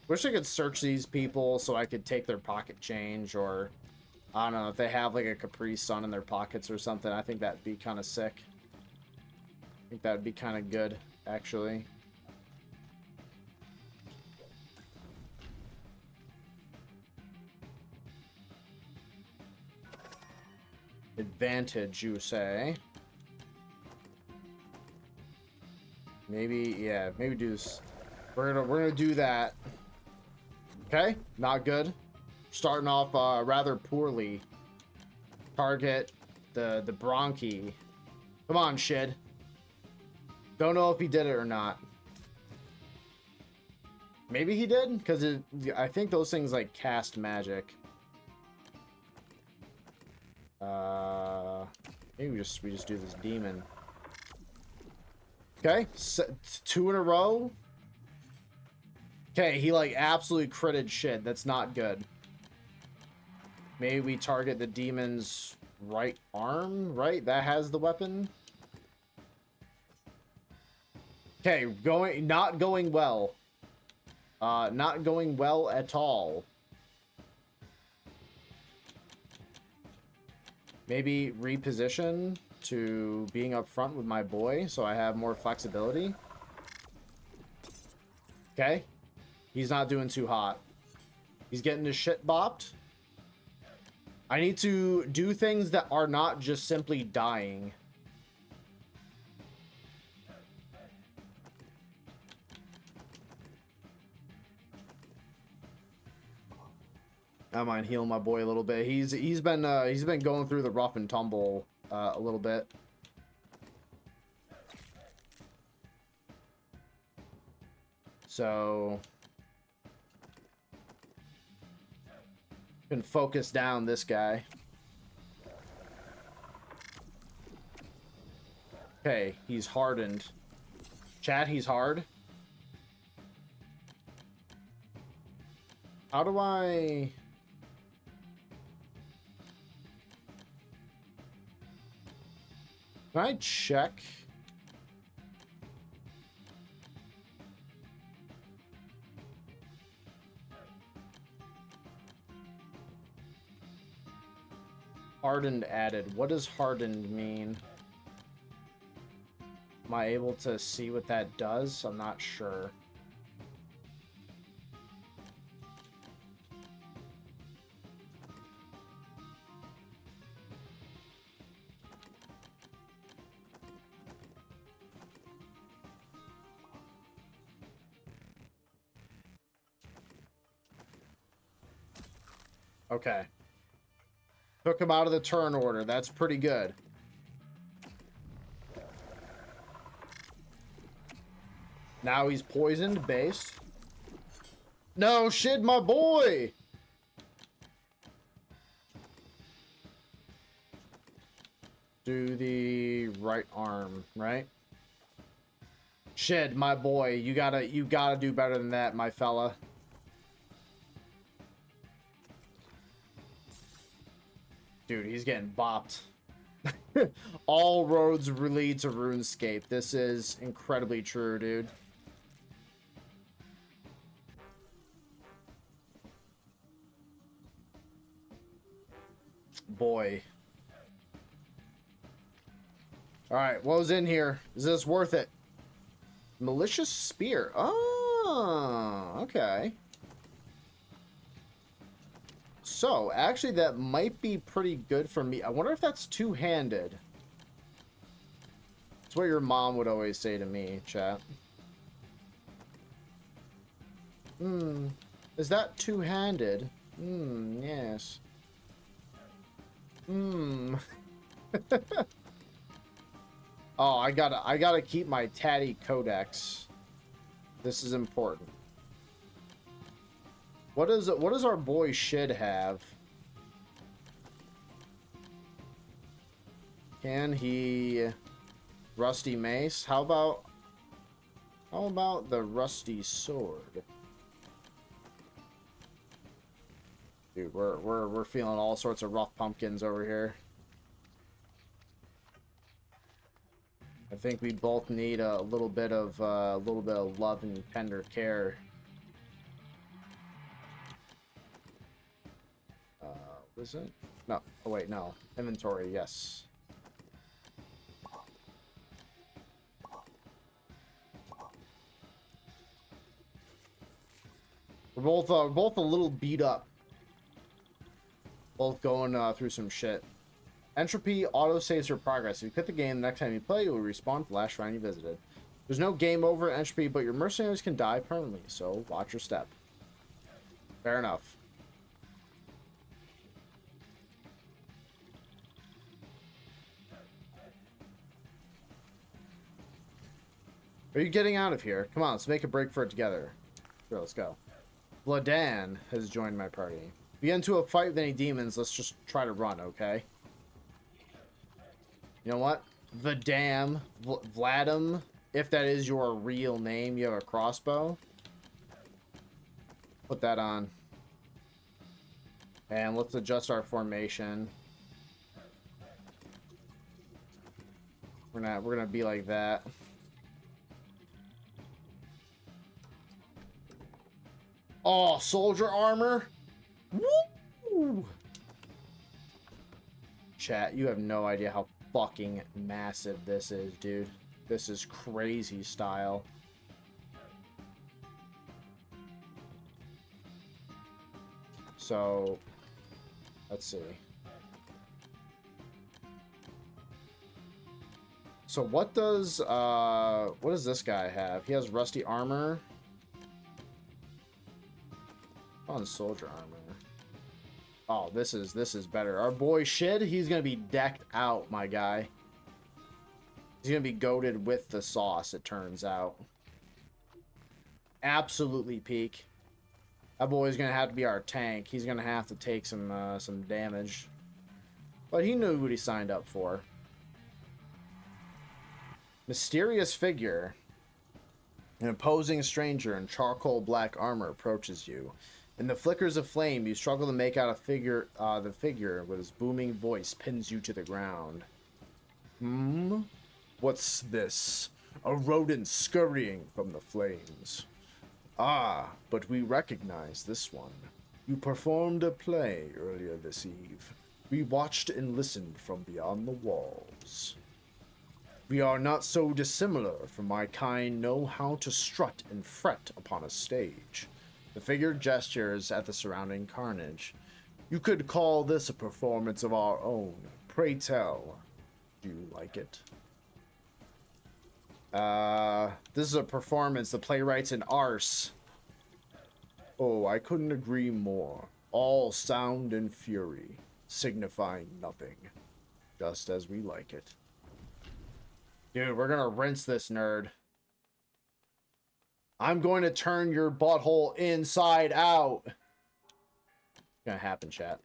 Wish I could search these people so I could take their pocket change, or I don't know, if they have like a Capri Sun in their pockets or something. I think that'd be kind of sick. I think that'd be kind of good, actually. Advantage, you say? Maybe, yeah, maybe do this. We're gonna do that. Okay, not good. Starting off rather poorly. Target the bronchi. Come on, Shid. Don't know if he did it or not. Maybe he did, because I think those things like cast magic. Maybe we just do this demon. Okay, two in a row. Okay, he like absolutely critted shit. That's not good. Maybe we target the demon's right arm, right? That has the weapon. Okay, not going well. Not going well at all. Maybe reposition to being up front with my boy so I have more flexibility. Okay. He's not doing too hot. He's getting his shit bopped. I need to do things that are not just simply dying. I don't mind healing my boy a little bit. He's been going through the rough and tumble a little bit. So can focus down this guy. Okay, he's hardened. Chat, he's hard. How do I... Can I check? Hardened added. What does hardened mean? Am I able to see what that does? I'm not sure. Okay. Took him out of the turn order. That's pretty good. Now he's poisoned, based. No shit, my boy! Do the right arm, right? Shit, my boy. You gotta do better than that, my fella. Dude, he's getting bopped. All roads lead to RuneScape. This is incredibly true, dude. Boy. Alright, what was in here? Is this worth it? Malicious Spear. Oh, okay. So, actually, that might be pretty good for me. I wonder if that's two-handed. That's what your mom would always say to me, chat. Is that two-handed? Yes. Oh, I gotta keep my tatty codex. This is important. What does our boy Shid have? Can he rusty mace? How about the rusty sword? Dude, we're feeling all sorts of rough pumpkins over here. I think we both need a little bit of love and tender care. Is it? No. Oh wait, no. Inventory, yes. We're both a little beat up. Both going through some shit. Entropy auto-saves your progress. If you quit the game, the next time you play, you will respawn for the last shrine you visited. There's no game over at Entropy, but your mercenaries can die permanently, so watch your step. Fair enough. Are you getting out of here? Come on, let's make a break for it together. Here, let's go. Vladan has joined my party. If we get into a fight with any demons, let's just try to run, okay? You know what? Vladim, if that is your real name, you have a crossbow. Put that on. And let's adjust our formation. We're gonna be like that. Oh, soldier armor. Woo! Chat, you have no idea how fucking massive this is, dude. This is crazy style. So, let's see. So what does this guy have? He has rusty armor. On soldier armor. Oh, this is better. Our boy Shid, he's gonna be decked out, my guy. He's gonna be goated with the sauce, it turns out. Absolutely peak. That boy's gonna have to be our tank. He's gonna have to take some damage. But he knew what he signed up for. Mysterious figure. An imposing stranger in charcoal black armor approaches you. In the flickers of flame, you struggle to make out a figure. The figure with his booming voice pins you to the ground. Hmm? What's this? A rodent scurrying from the flames. Ah, but we recognize this one. You performed a play earlier this eve. We watched and listened from beyond the walls. We are not so dissimilar, for my kind know how to strut and fret upon a stage. The figure gestures at the surrounding carnage. You could call this a performance of our own. Pray tell, do you like it? This is a performance the playwrights in Arse. Oh, I couldn't agree more. All sound and fury, signifying nothing. Just as we like it. Dude, we're gonna rinse this nerd. I'm going to turn your butthole inside out. It's gonna happen, chat.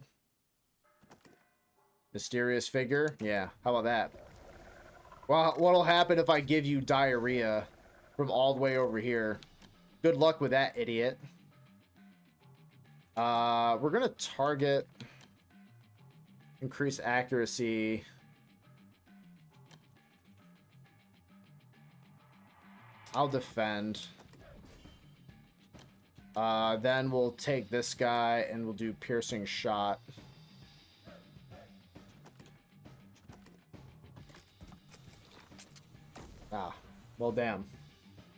Mysterious figure? Yeah, how about that? Well, what'll happen if I give you diarrhea from all the way over here? Good luck with that, idiot. We're gonna target. Increase accuracy. I'll defend. Then we'll take this guy and we'll do piercing shot. Ah, well, damn.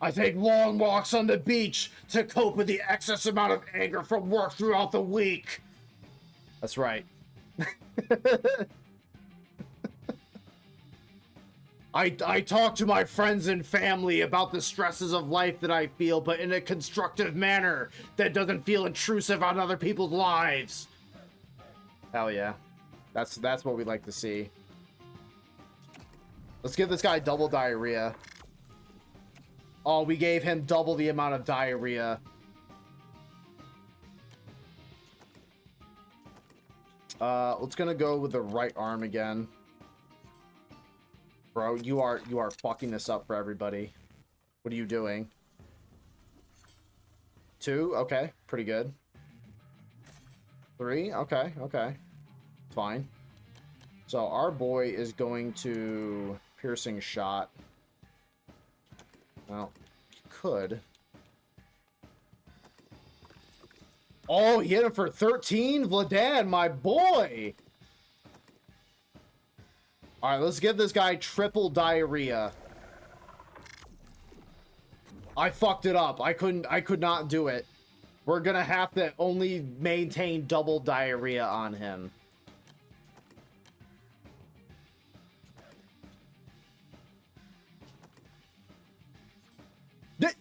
I take long walks on the beach to cope with the excess amount of anger from work throughout the week. That's right. I talk to my friends and family about the stresses of life that I feel, but in a constructive manner that doesn't feel intrusive on other people's lives. Hell yeah. That's what we like to see. Let's give this guy double diarrhea. Oh, we gave him double the amount of diarrhea. Let's gonna go with the right arm again. Bro, you are fucking this up for everybody. What are you doing? 2? Okay, pretty good. 3? Okay, okay. Fine. So our boy is going to piercing shot. Well, he could. Oh, he hit him for 13? Vladan, my boy! Alright, let's give this guy triple diarrhea. I fucked it up. I could not do it. We're gonna have to only maintain double diarrhea on him. The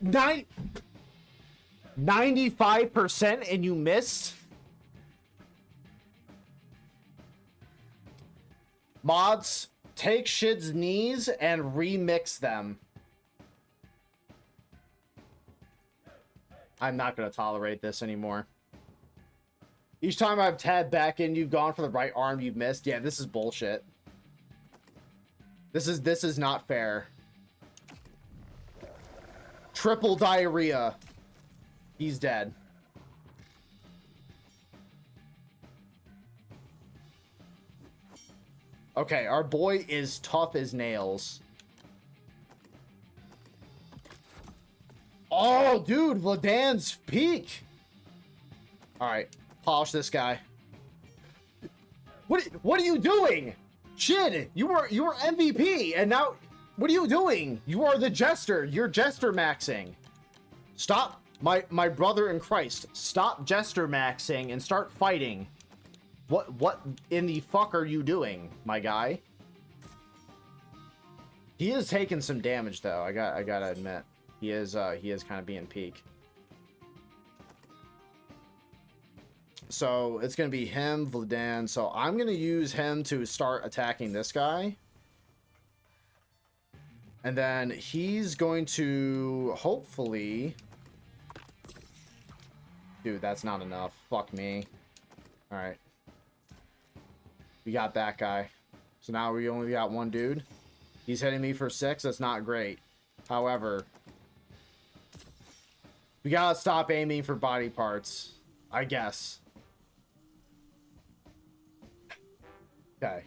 95% and you missed? Mods, take Shid's knees and remix them. I'm not going to tolerate this anymore. Each time I've tabbed back in, you've gone for the right arm, you've missed. Yeah, this is bullshit. This is not fair. Triple diarrhea. He's dead. Okay, our boy is tough as nails. Oh, dude, Ladan's peak. All right, polish this guy. What are you doing? Shid, you were MVP, and now what are you doing? You are the jester. You're jester maxing. Stop, my brother in Christ. Stop jester maxing and start fighting. What in the fuck are you doing, my guy? He is taking some damage though. I gotta admit, he is kind of being peak. So it's gonna be him, Vladan. So I'm gonna use him to start attacking this guy, and then he's going to hopefully. Dude, that's not enough. Fuck me. All right. We got that guy. So now we only got one dude. He's hitting me for 6. That's not great. However, we gotta stop aiming for body parts, I guess. Okay.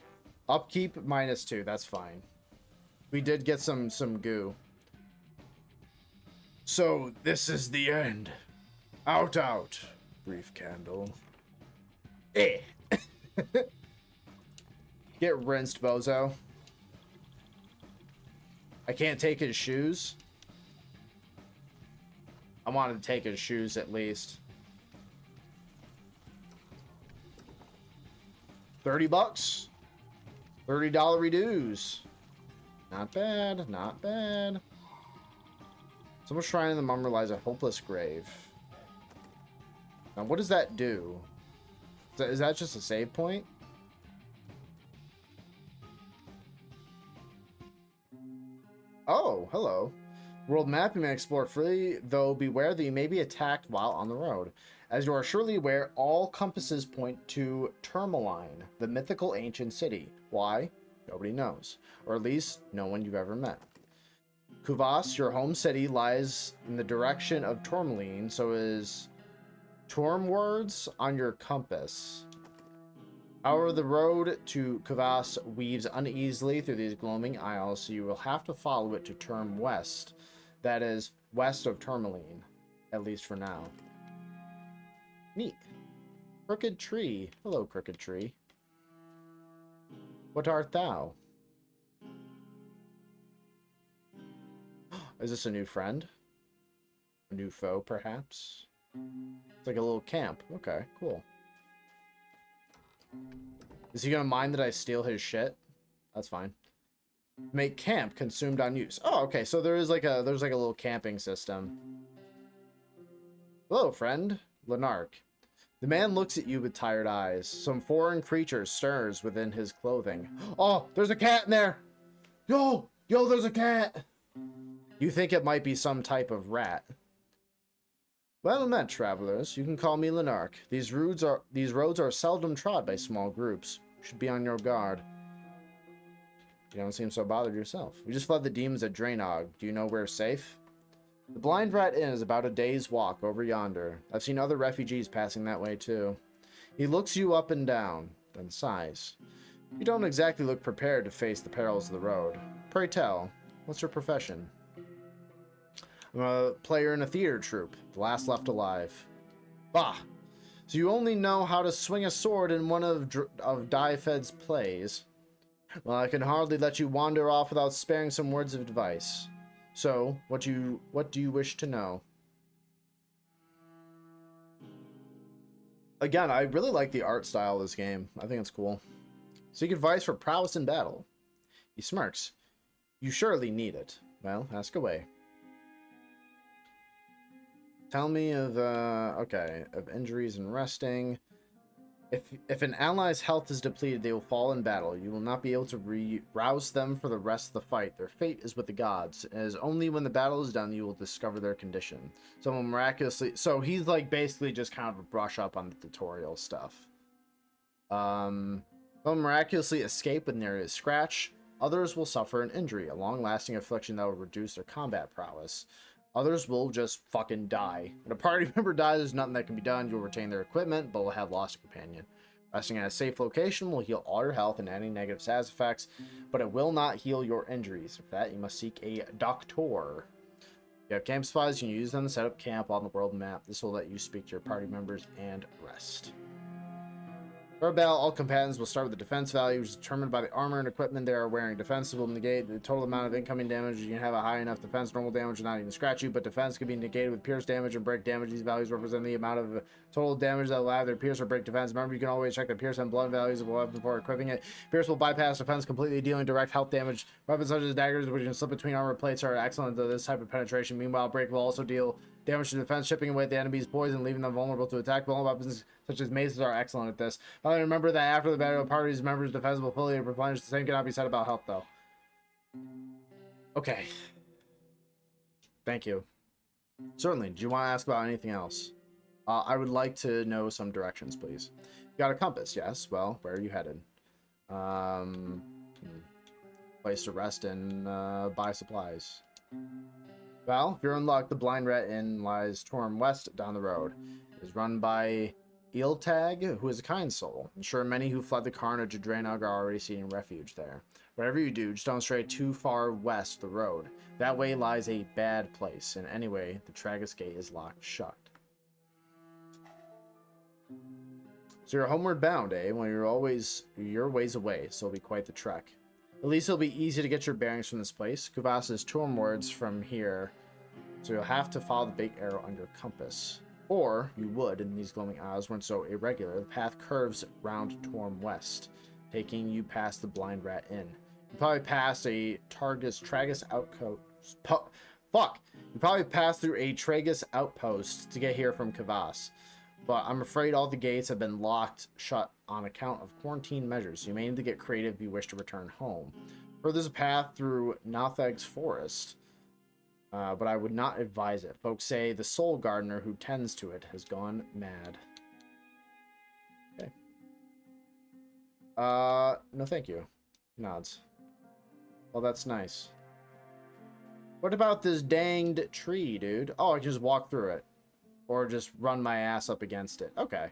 Upkeep -2. That's fine. We did get some goo. So this is the end. Out. Brief candle. Eh. Get rinsed, bozo. I can't take his shoes. I wanted to take his shoes at least. $30. $30 reduce. Not bad. Not bad. Someone's trying to memorialize a hopeless grave. Now, what does that do? Is that just a save point? Oh, hello. World map you may explore freely, though beware that you may be attacked while on the road. As you are surely aware, all compasses point to Tourmaline, the mythical ancient city. Why? Nobody knows. Or at least no one you've ever met. Kuvas, your home city, lies in the direction of Tourmaline, so is Tourmwards on your compass. However, the road to Kuvas weaves uneasily through these gloaming aisles, so you will have to follow it to Turm West. That is, west of Tourmaline, at least for now. Neat. Crooked Tree. Hello, Crooked Tree. What art thou? Is this a new friend? A new foe, perhaps? It's like a little camp. Okay, cool. Is he gonna mind that I steal his shit? That's fine. Make camp consumed on use. Oh, okay. So there's like a little camping system. Hello, friend. Lenark. The man looks at you with tired eyes. Some foreign creature stirs within his clothing. Oh, there's a cat in there. Yo, there's a cat. You think it might be some type of rat. Well met, travelers. You can call me Lenark. These roads are seldom trod by small groups. You should be on your guard. You don't seem so bothered yourself. We just fled the demons at Drainog. Do you know we're safe? The Blind Rat Inn is about a day's walk over yonder. I've seen other refugees passing that way too. He looks you up and down, then sighs. You don't exactly look prepared to face the perils of the road. Pray tell, what's your profession? I'm a player in a theater troupe, the last left alive. Bah! So you only know how to swing a sword in one of Diefed's plays. Well, I can hardly let you wander off without sparing some words of advice. So, what do you wish to know? Again, I really like the art style of this game. I think it's cool. Seek advice for prowess in battle. He smirks. You surely need it. Well, ask away. Tell me of, of injuries and resting. If an ally's health is depleted, they will fall in battle. You will not be able to rouse them for the rest of the fight. Their fate is with the gods. It is only when the battle is done you will discover their condition. Someone miraculously... So he's like basically just kind of a brush up on the tutorial stuff. Some miraculously escape with nearly a scratch. Others will suffer an injury, a long-lasting affliction that will reduce their combat prowess. Others will just fucking die. When a party member dies, there's nothing that can be done. You'll retain their equipment, but will have lost a companion. Resting in a safe location will heal all your health and any negative side effects, but it will not heal your injuries. For that, you must seek a doctor. You have camp supplies, you can use them to set up camp on the world map. This will let you speak to your party members and rest. For battle, all combatants will start with the defense value, which is determined by the armor and equipment they are wearing. Defense will negate the total amount of incoming damage. You can have a high enough defense, normal damage will not even scratch you, but defense can be negated with pierce damage and break damage. These values represent the amount of total damage that will either pierce or break defense. Remember, you can always check the pierce and blood values of a weapon before equipping it. Pierce will bypass defense completely, dealing direct health damage. Weapons such as daggers, which can slip between armor plates, are excellent to this type of penetration. Meanwhile, break will also deal damage to defense, chipping away at the enemy's poison, leaving them vulnerable to attack. Vulnerable weapons such as maces are excellent at this. Finally, remember that after the battle, party's members' defense will fully replenish. The same cannot be said about health, though. Okay. Thank you. Certainly. Do you want to ask about anything else? I would like to know some directions, please. You got a compass, yes. Well, where are you headed? Place to rest and buy supplies. Well, if you're in luck, the Blind Rat Inn lies Torm West down the road. It is run by Eeltag, who is a kind soul. I'm sure many who fled the carnage of Draenug are already seeking refuge there. Whatever you do, just don't stray too far west of the road. That way lies a bad place, and anyway, the Tragus Gate is locked shut. So you're homeward bound, eh? Well, you're ways away, so it'll be quite the trek. At least it'll be easy to get your bearings from this place. Kuvas is Tormwards from here, so you'll have to follow the big arrow on your compass. Or you would, and these glowing eyes weren't so irregular. The path curves round Torm West, taking you past the Blind Rat Inn. You probably pass a Tragus outpost. You probably pass through a Tragus outpost to get here from Kuvas. But I'm afraid all the gates have been locked shut on account of quarantine measures. You may need to get creative if you wish to return home. Or there's a path through Notheg's forest, but I would not advise it. Folks say the soul gardener who tends to it has gone mad. Okay. No thank you. Nods. Well, that's nice. What about this danged tree, dude? Oh, I can just walk through it. Or just run my ass up against it. Okay.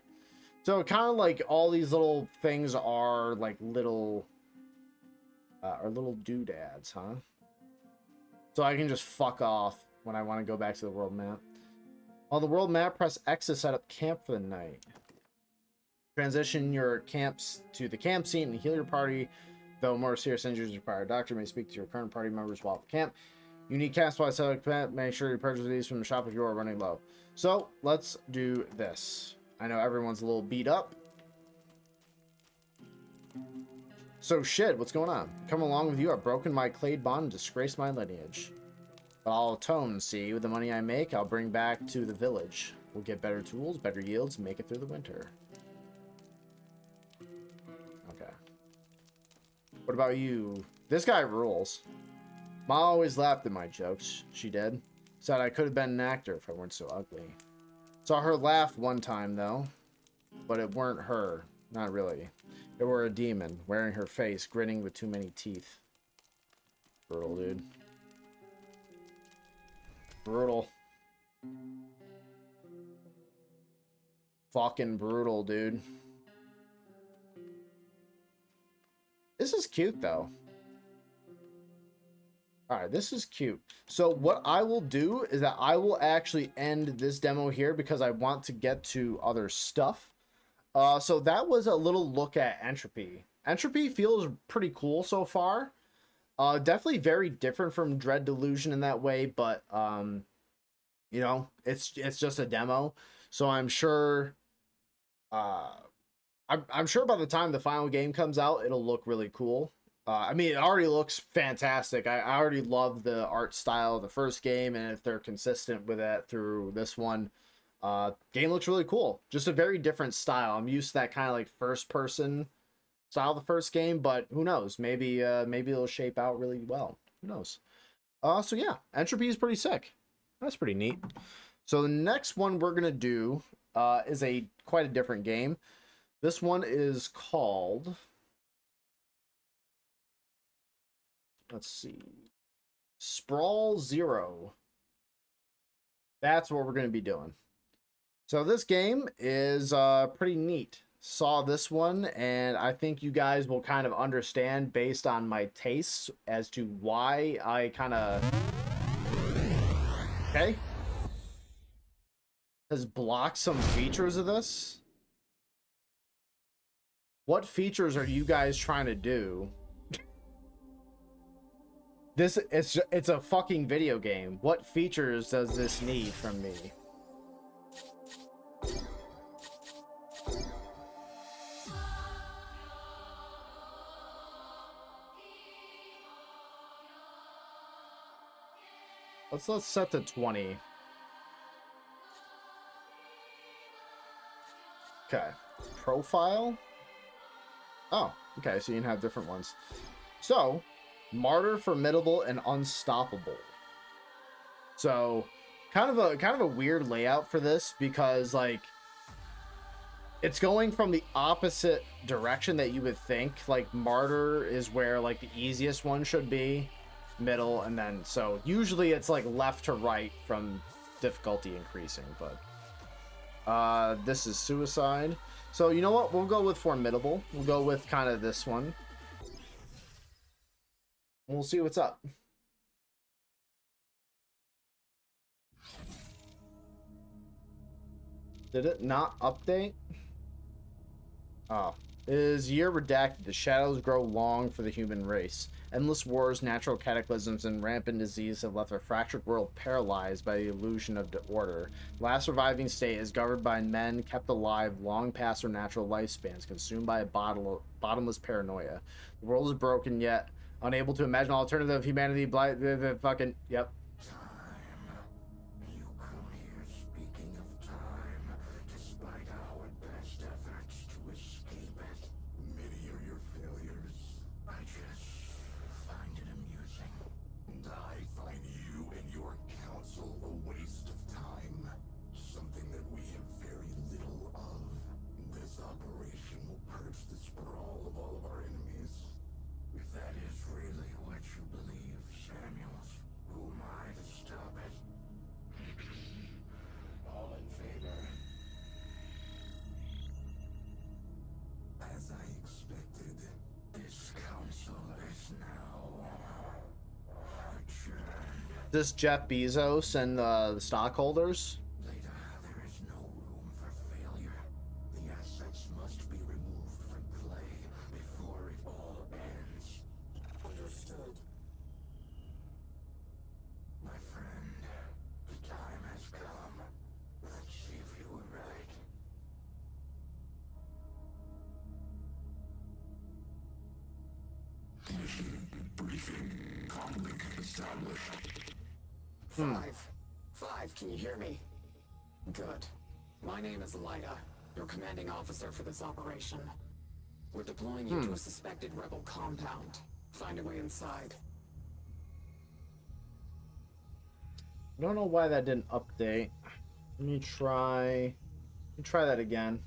So kind of like all these little things are like little doodads, huh? So I can just fuck off when I want to go back to the world map. On the world map, press X to set up camp for the night. Transition your camps to the camp scene and heal your party. Though more serious injuries require a doctor, may speak to your current party members while at camp. You need camp supplies set up camp. Make sure you purchase these from the shop if you are running low. So let's do this. I know everyone's a little beat up. So shit, what's going on? Come along with you. I've broken my clade bond and disgraced my lineage. But I'll atone, see. With the money I make, I'll bring back to the village. We'll get better tools, better yields, make it through the winter. Okay. What about you? This guy rules. Ma always laughed at my jokes. She did. Said I could have been an actor if I weren't so ugly. Saw her laugh one time, though. But it weren't her. Not really. It were a demon, wearing her face, grinning with too many teeth. Brutal, dude. Brutal. Fucking brutal, dude. This is cute, though. Alright, this is cute. So what I will do is that I will actually end this demo here because I want to get to other stuff. So that was a little look at Entropy. Entropy feels pretty cool so far. Definitely very different from Dread Delusion in that way, but you know, it's just a demo. So I'm sure I'm sure by the time the final game comes out, it'll look really cool. I mean, it already looks fantastic. I already love the art style of the first game, and if they're consistent with that through this one, Game looks really cool. Just a very different style. I'm used to that kind of like first person style of the first game, but who knows? Maybe maybe it'll shape out really well. Who knows? So yeah, Entropy is pretty sick. That's pretty neat. So the next one we're gonna do is a quite a different game. This one is called, let's see, Sprawl Zero. That's what we're gonna be doing. So this game is pretty neat. Saw this one, and I think you guys will kind of understand based on my tastes as to why I kind of, okay, has blocked some features of this. What features are you guys trying to do? This it's a fucking video game. What features does this need from me? Let's set to 20. Okay. Profile. Oh, okay, so you can have different ones. So, Martyr, Formidable, and Unstoppable. So, kind of a weird layout for this because like it's going from the opposite direction that you would think. Like Martyr is where like the easiest one should be, middle, and then so usually it's like left to right from difficulty increasing, but this is Suicide. So you know what, we'll go with Formidable. We'll go with kind of this one. We'll see what's up. Did it not update? Oh. Is year redacted. The shadows grow long for the human race. Endless wars, natural cataclysms, and rampant disease have left a fractured world paralyzed by the illusion of the order. The last surviving state is governed by men kept alive long past their natural lifespans, consumed by a bottomless paranoia. The world is broken yet unable to imagine alternative humanity. Fucking yep. This Jeff Bezos and the stockholders. Later, there is no room for failure. The assets must be removed from play before it all ends. Understood. My friend, the time has come. Let's see if you were right. Mission briefing. Comlink established. Five, can you hear me? Good. My name is Lyda, your commanding officer for this operation. We're deploying you to a suspected rebel compound. Find a way inside. I don't know why that didn't update. Let me try that again.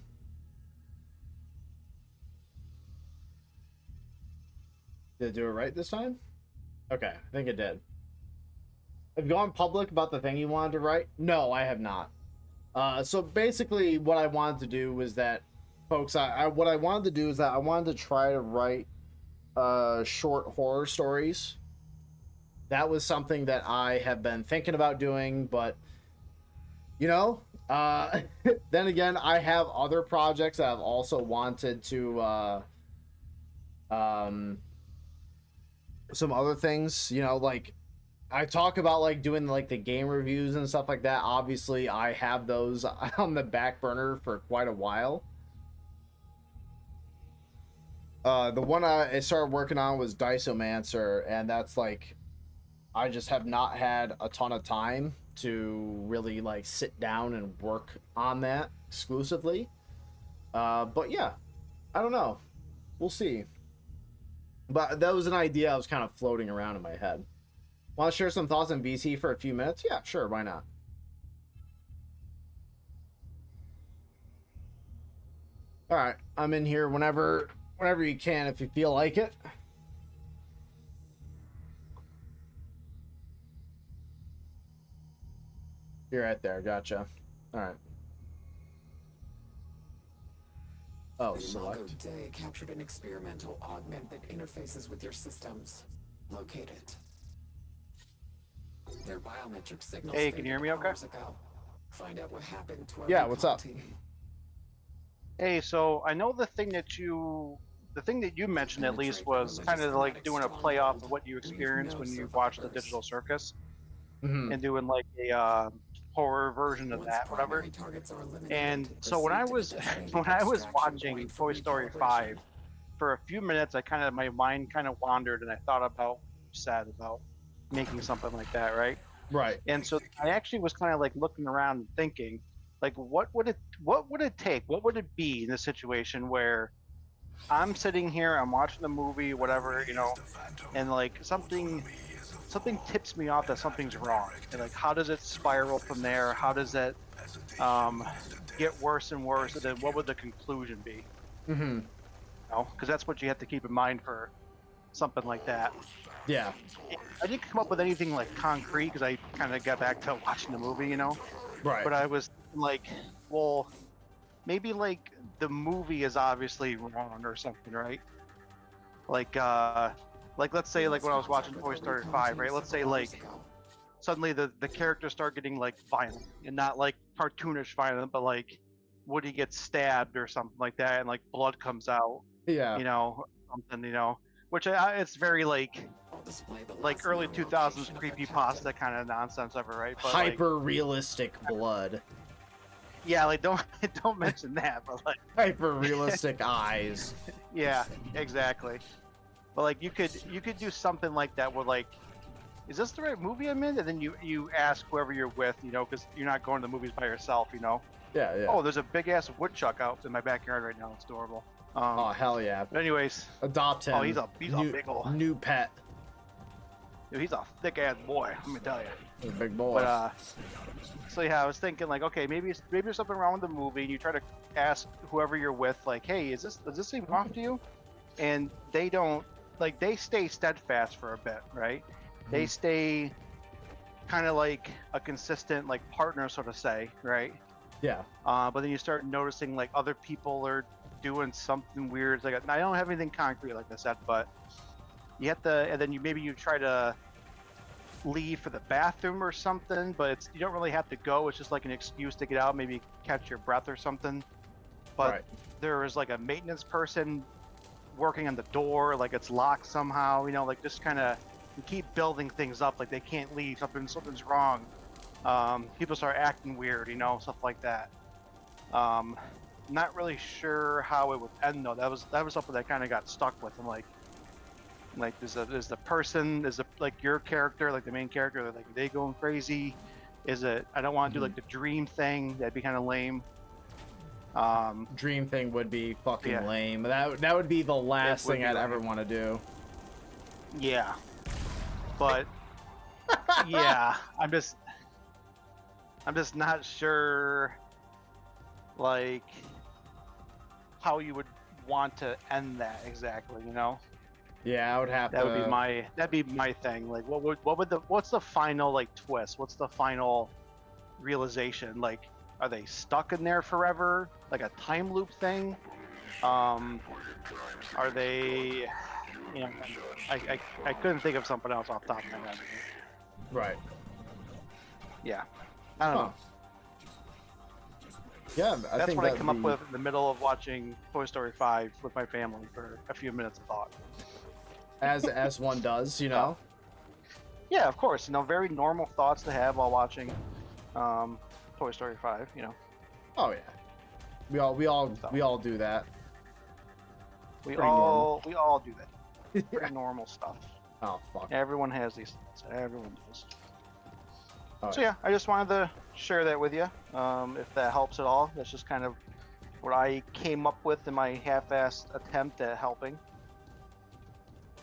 Did it do it right this time? Okay, I think it did. Have you gone public about the thing you wanted to write? No, I have not. So basically what I wanted to do was that, folks, what I wanted to do is that I wanted to try to write short horror stories. That was something that I have been thinking about doing, but, you know, then again, I have other projects that I've also wanted to, some other things, you know, like, I talk about like doing like the game reviews and stuff like that. Obviously, I have those on the back burner for quite a while. The one I started working on was Diceomancer, and that's like, I just have not had a ton of time to really like sit down and work on that exclusively. But yeah, I don't know. We'll see. But that was an idea I was kind of floating around in my head. Want to share some thoughts on VC for a few minutes? Yeah, sure. Why not? All right, I'm in here whenever you can if you feel like it. You're right there. Gotcha. All right. Oh, The Imago select. Day captured an experimental augment that interfaces with your systems. Locate it. Their biometric signals Hey, can you hear me okay? hours ago. Find out what happened to our Yeah, recon what's up? team. Hey, so I know the thing that you mentioned at least was kind of like doing a play off of what you experienced when you watched the Digital Circus Mm-hmm. and doing like a horror version of Once that, whatever. primary targets are eliminated, And so when I proceed to was the designated when I was extraction watching point for Toy Story recalibration. 5, for a few minutes, my mind kind of wandered, and I thought about what you said about making something like that, right? Right. And so I actually was kind of like looking around and thinking, like, what would it take? What would it be in a situation where I'm sitting here, I'm watching the movie, whatever, and like something tips me off that something's wrong. And like, how does it spiral from there? How does it um, get worse and worse? And then what would the conclusion be? Mm-hmm. Because that's what you have to keep in mind for something like that. Yeah. I didn't come up with anything like concrete because I kind of got back to watching the movie, Right. But I was like, well, maybe like the movie is obviously wrong or something, right? Like let's say like when I was watching Toy Story 5, right? Let's say like suddenly the characters start getting like violent and not like cartoonish violent, but like Woody gets stabbed or something like that, and like blood comes out, Yeah. something, which it's very like early 2000s creepypasta kind of nonsense ever, right? But Hyper realistic blood. yeah, like don't mention that, but like Hyper realistic eyes. yeah, exactly. But like you could do something like that where like, is this the right movie I'm in? And then you ask whoever you're with, because you're not going to the movies by yourself, Yeah, yeah. Oh, there's a big ass woodchuck out in my backyard right now. It's adorable. Oh, hell yeah. But anyways, Adopt him. oh, he's a big old, new pet. dude, he's a thick ass boy. Let me tell you. He's a big boy. But so yeah, I was thinking like, okay, maybe there's something wrong with the movie, and you try to ask whoever you're with, like, hey, does this seem off to you? And they don't, like, they stay steadfast for a bit, right? They stay kind of like a consistent like partner, sort of say, right? Yeah. But then you start noticing like other people are doing something weird. It's like, I don't have anything concrete like I said, but you have to, and then you try to leave for the bathroom or something, but you don't really have to go. It's just like an excuse to get out, maybe catch your breath or something. But Right. there is like a maintenance person working on the door, like it's locked somehow, like just kind of you keep building things up, like they can't leave, something's wrong. People start acting weird, stuff like that. Not really sure how it would end though. That was something that kind of got stuck with. I'm like is the person, like your character, like the main character, like are they going crazy? Is it, I don't want to do like the dream thing, that'd be kind of lame. Dream thing would be fucking Yeah. lame. That would be the last would thing be I'd lame. ever want to do. Yeah, but yeah, I'm just not sure like how you would want to end that exactly, Yeah, I would have That to. would be that'd be my thing. Like what's the final like twist? What's the final realization? Like, are they stuck in there forever? Like a time loop thing? Are they, I couldn't think of something else off the top of my head. Right. Yeah. I don't know. Yeah, I That's think what I that'd come up be- with in the middle of watching Toy Story 5 with my family for a few minutes of thought. as one does, Yeah, of course. Very normal thoughts to have while watching Toy Story 5, Oh yeah. We all do that. We Pretty normal. all do that. Pretty normal stuff. Oh fuck. Everyone has these thoughts. Everyone does. All So right. yeah, I just wanted to share that with you. If that helps at all, that's just kind of what I came up with in my half-assed attempt at helping.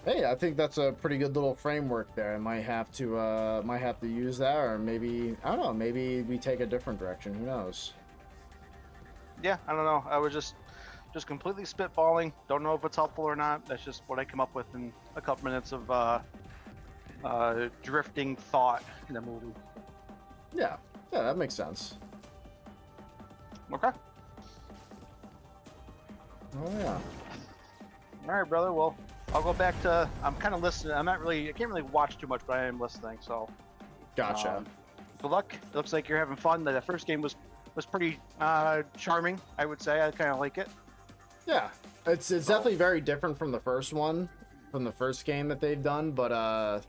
Hey, I think that's a pretty good little framework there. I might have to use that, or maybe I don't know. Maybe we take a different direction. Who knows? Yeah, I don't know. I was just completely spitballing. Don't know if it's helpful or not. That's just what I come up with in a couple minutes of drifting thought in a movie. Yeah, yeah, that makes sense. Okay. Oh yeah. All right, brother. Well, I'll go back to. I'm kind of listening. I'm not really. I can't really watch too much, but I am listening. So. Gotcha. Good luck. It looks like you're having fun. The first game was pretty charming. I would say. I kind of like it. Yeah, it's definitely very different from the first one, from the first game that they've done. But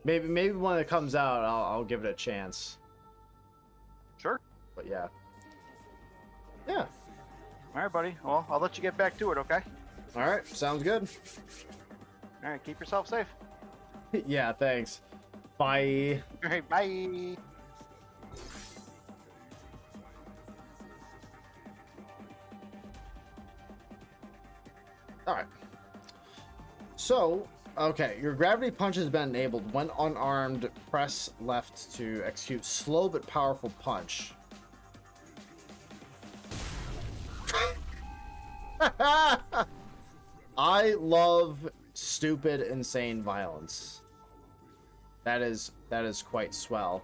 maybe when it comes out, I'll give it a chance. Sure. But yeah. Yeah. All right, buddy. Well, I'll let you get back to it. Okay. All right. Sounds good. All right. Keep yourself safe. Yeah. Thanks. Bye. All right. Bye. All right. So, okay, your gravity punch has been enabled. When unarmed, press left to execute slow but powerful punch. I love stupid, insane violence. That is quite swell.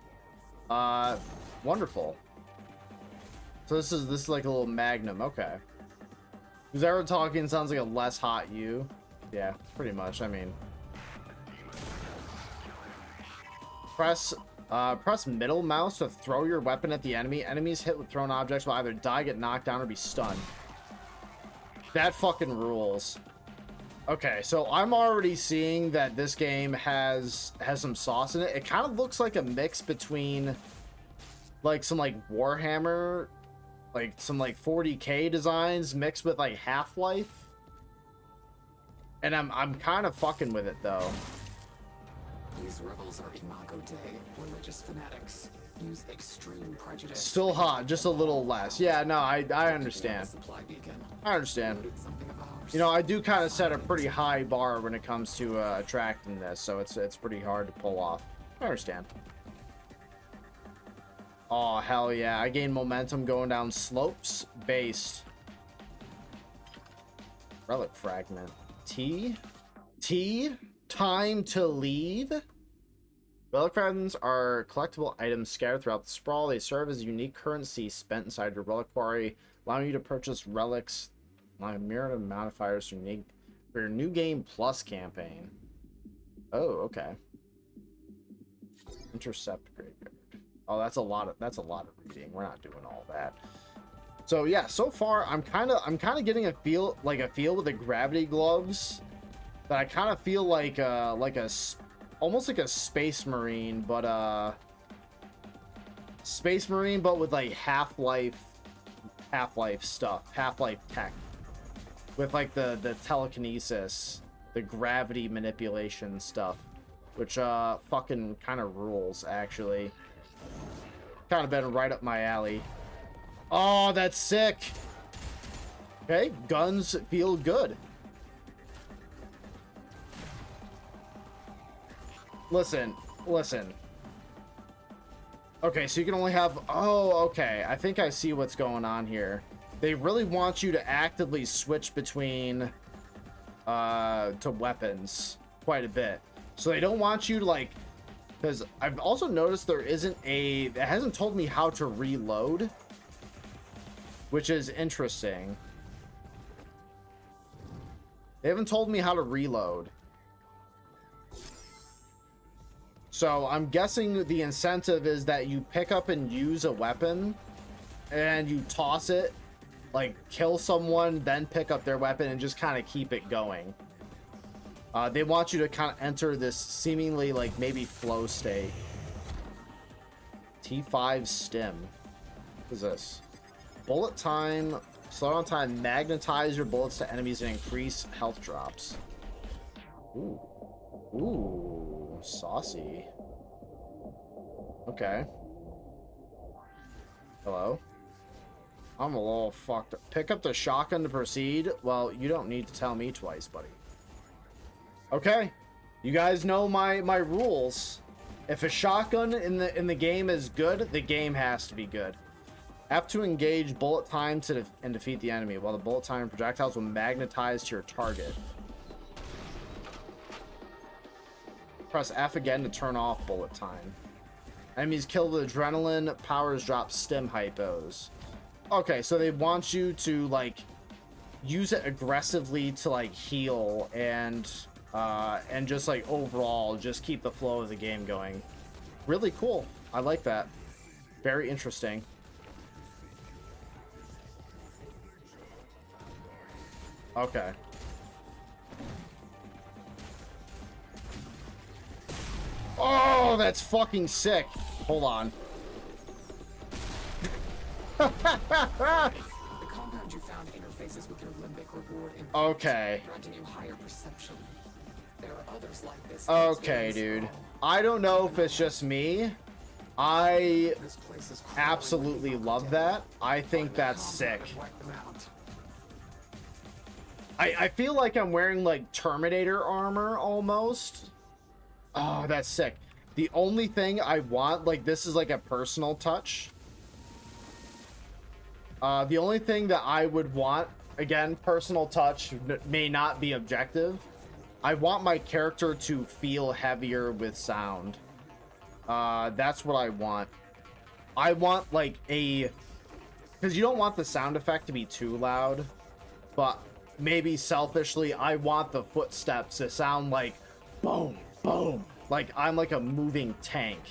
Wonderful. So this is like a little magnum. Okay. Who's ever talking sounds like a less hot you. Yeah, pretty much. I mean, press middle mouse to throw your weapon at the enemy. Enemies hit with thrown objects will either die, get knocked down, or be stunned. That fucking rules. Okay, so I'm already seeing that this game has some sauce in it. It kind of looks like a mix between like some like Warhammer, like some like 40K designs mixed with like Half-Life. And I'm kind of fucking with it though. These rebels are Imago Dei, religious fanatics. Use extreme prejudice. Still hot, just a little less. Yeah, no, I understand. Supply beacon. I understand. Loaded something of ours. You know, I do kind of set a pretty high bar when it comes to attracting this, so it's pretty hard to pull off. I understand. Oh, hell yeah. I gain momentum going down slopes based. Relic fragment. T? Time to leave? Relic fragments are collectible items scattered throughout the sprawl. They serve as unique currency spent inside your relic quarry, allowing you to purchase relics like a myriad of modifiers unique for your new game plus campaign. Oh, okay. Intercept graveyard. Oh, that's a lot of reading. We're not doing all that. So yeah, so far I'm kind of getting a feel with the gravity gloves that I kind of feel like almost like a space marine, but with like Half-Life stuff, Half-Life tech, with like the telekinesis, the gravity manipulation stuff, which fucking kind of rules actually. Kind of been right up my alley. Oh, that's sick. Okay, guns feel good. Listen. Okay, so you can only have... Oh, okay. I think I see what's going on here. They really want you to actively switch between to weapons quite a bit. So they don't want you to, like... Because I've also noticed there isn't a... It hasn't told me how to reload, which is interesting. They haven't told me how to reload. So I'm guessing the incentive is that you pick up and use a weapon and you toss it, like kill someone, then pick up their weapon and just kind of keep it going. They want you to kind of enter this seemingly like maybe flow state. T5 stim. What is this? Bullet time, slow down time, magnetize your bullets to enemies and increase health drops. Ooh, saucy. Okay. Hello? I'm a little fucked up. Pick up the shotgun to proceed? Well, you don't need to tell me twice, buddy. Okay. You guys know my rules. If a shotgun in the game is good, the game has to be good. Have to engage bullet time and defeat the enemy, while the bullet time projectiles will magnetize to your target. Press F again to turn off bullet time. Enemies kill with adrenaline, powers drop stim hypos. Okay, so they want you to, like, use it aggressively to, like, heal and just, like, overall just keep the flow of the game going. Really cool. I like that. Very interesting. Okay. Oh, that's fucking sick. Hold on. The compound you found interfaces with your limbic reward impact, Okay. granting you higher perception. There are others like this. Okay, dude. I don't know if it's just me. I This place is absolutely love that. I think that's sick. Wipe them out. I feel like I'm wearing, like, Terminator armor almost. Oh, that's sick. The only thing I want, like, this is like a personal touch. The only thing that I would want, again, personal touch, may not be objective. I want my character to feel heavier with sound. That's what I want. I want, like, because you don't want the sound effect to be too loud, but maybe selfishly, I want the footsteps to sound like boom, boom, like I'm like a moving tank.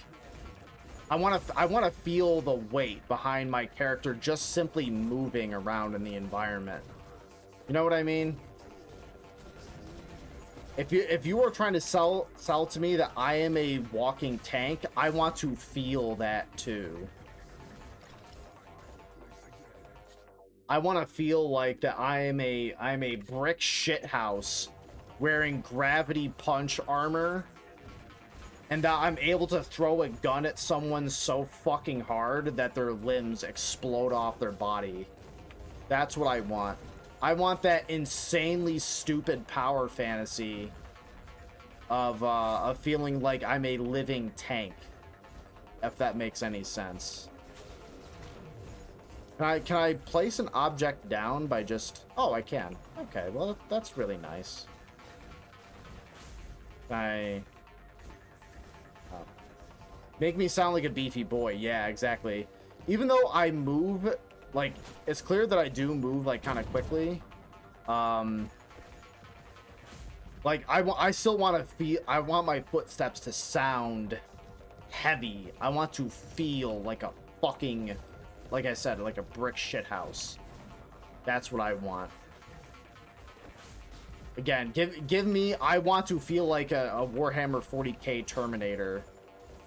I want to feel the weight behind my character just simply moving around in the environment. You know what I mean? If you are trying to sell to me that I am a walking tank, I want to feel that too. I want to feel like that I'm a brick shithouse wearing gravity punch armor, and that I'm able to throw a gun at someone so fucking hard that their limbs explode off their body. That's what I want. I want that insanely stupid power fantasy of feeling like I'm a living tank, if that makes any sense. Can I place an object down by just... Oh, I can. Okay, well, that's really nice. Make me sound like a beefy boy. Yeah, exactly. Even though I move, like, it's clear that I do move, like, kind of quickly. Like, I still want to feel... I want my footsteps to sound heavy. I want to feel like a fucking... Like I said, like a brick shithouse. That's what I want. Again, give me... I want to feel like a Warhammer 40k Terminator.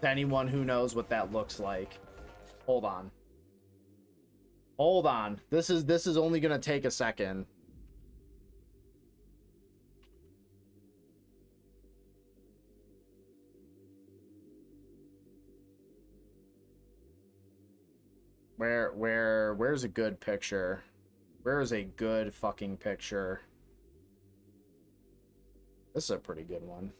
To anyone who knows what that looks like. Hold on. Hold on. This is only gonna take a second. Where's a good picture? Where is a good fucking picture? This is a pretty good one.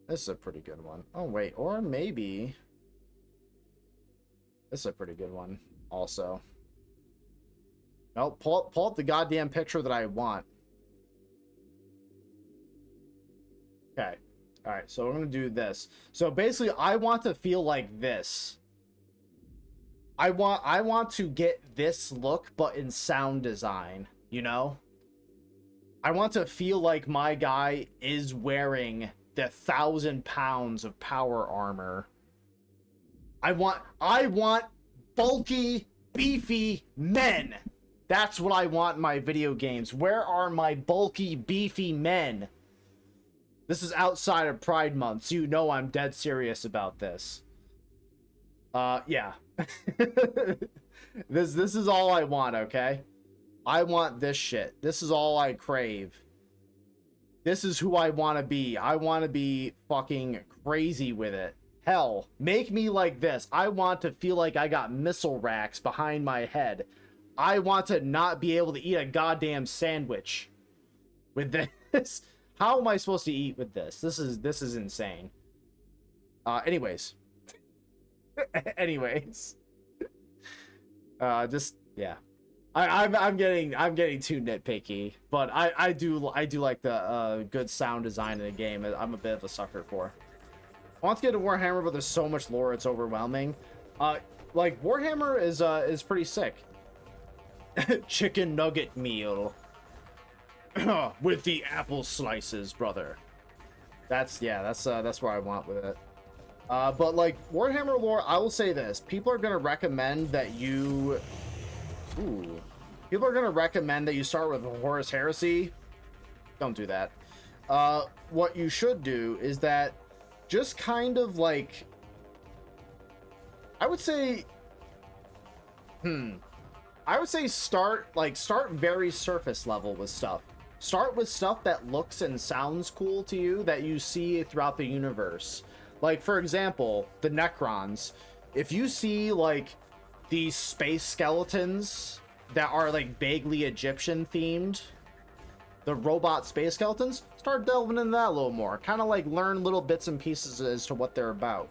This is a pretty good one. Oh, wait. Or maybe... This is a pretty good one, also. Nope. Pull up the goddamn picture that I want. Okay. Alright, so we're gonna do this. So basically, I want to feel like this. I want to get this look, but in sound design, you know? I want to feel like my guy is wearing the 1,000 pounds of power armor. I want bulky, beefy men. That's what I want in my video games. Where are my bulky, beefy men? This is outside of Pride Month, so you know I'm dead serious about this. Yeah. This is all I want, okay? I want this shit. This is all I crave. This is who I want to be. I want to be fucking crazy with it. Hell, make me like this. I want to feel like I got missile racks behind my head. I want to not be able to eat a goddamn sandwich with this. How am I supposed to eat with this? This is insane. Anyways. Anyways. Just yeah. I'm getting too nitpicky, but I do like the good sound design in the game. I'm a bit of a sucker for. I want to get to Warhammer, but there's so much lore, it's overwhelming. Like Warhammer is pretty sick. Chicken nugget meal with the apple slices, brother. That's where I want with it. But like Warhammer lore, I will say this: people are gonna recommend that you. Ooh. People are gonna recommend that you start with Horus Heresy. Don't do that. What you should do is that just kind of like, I would say start very surface level with stuff. Start with stuff that looks and sounds cool to you that you see throughout the universe. Like, for example, the Necrons. If you see like these space skeletons that are like vaguely Egyptian themed, the robot space skeletons, start delving into that a little more. Kind of like learn little bits and pieces as to what they're about.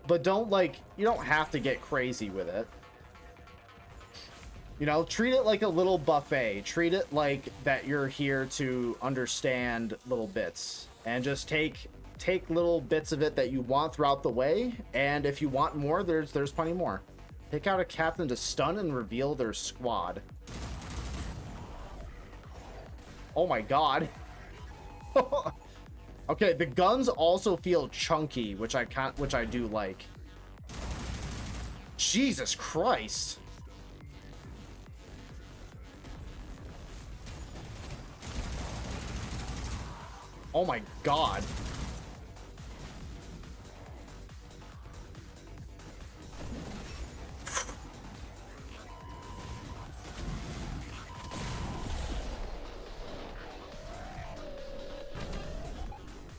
But you don't have to get crazy with it. You know, treat it like a little buffet. Treat it like that you're here to understand little bits. And just take little bits of it that you want throughout the way. And if you want more, there's plenty more. Pick out a captain to stun and reveal their squad. Oh my god. Okay, the guns also feel chunky, which I do like. Jesus Christ. Oh my god.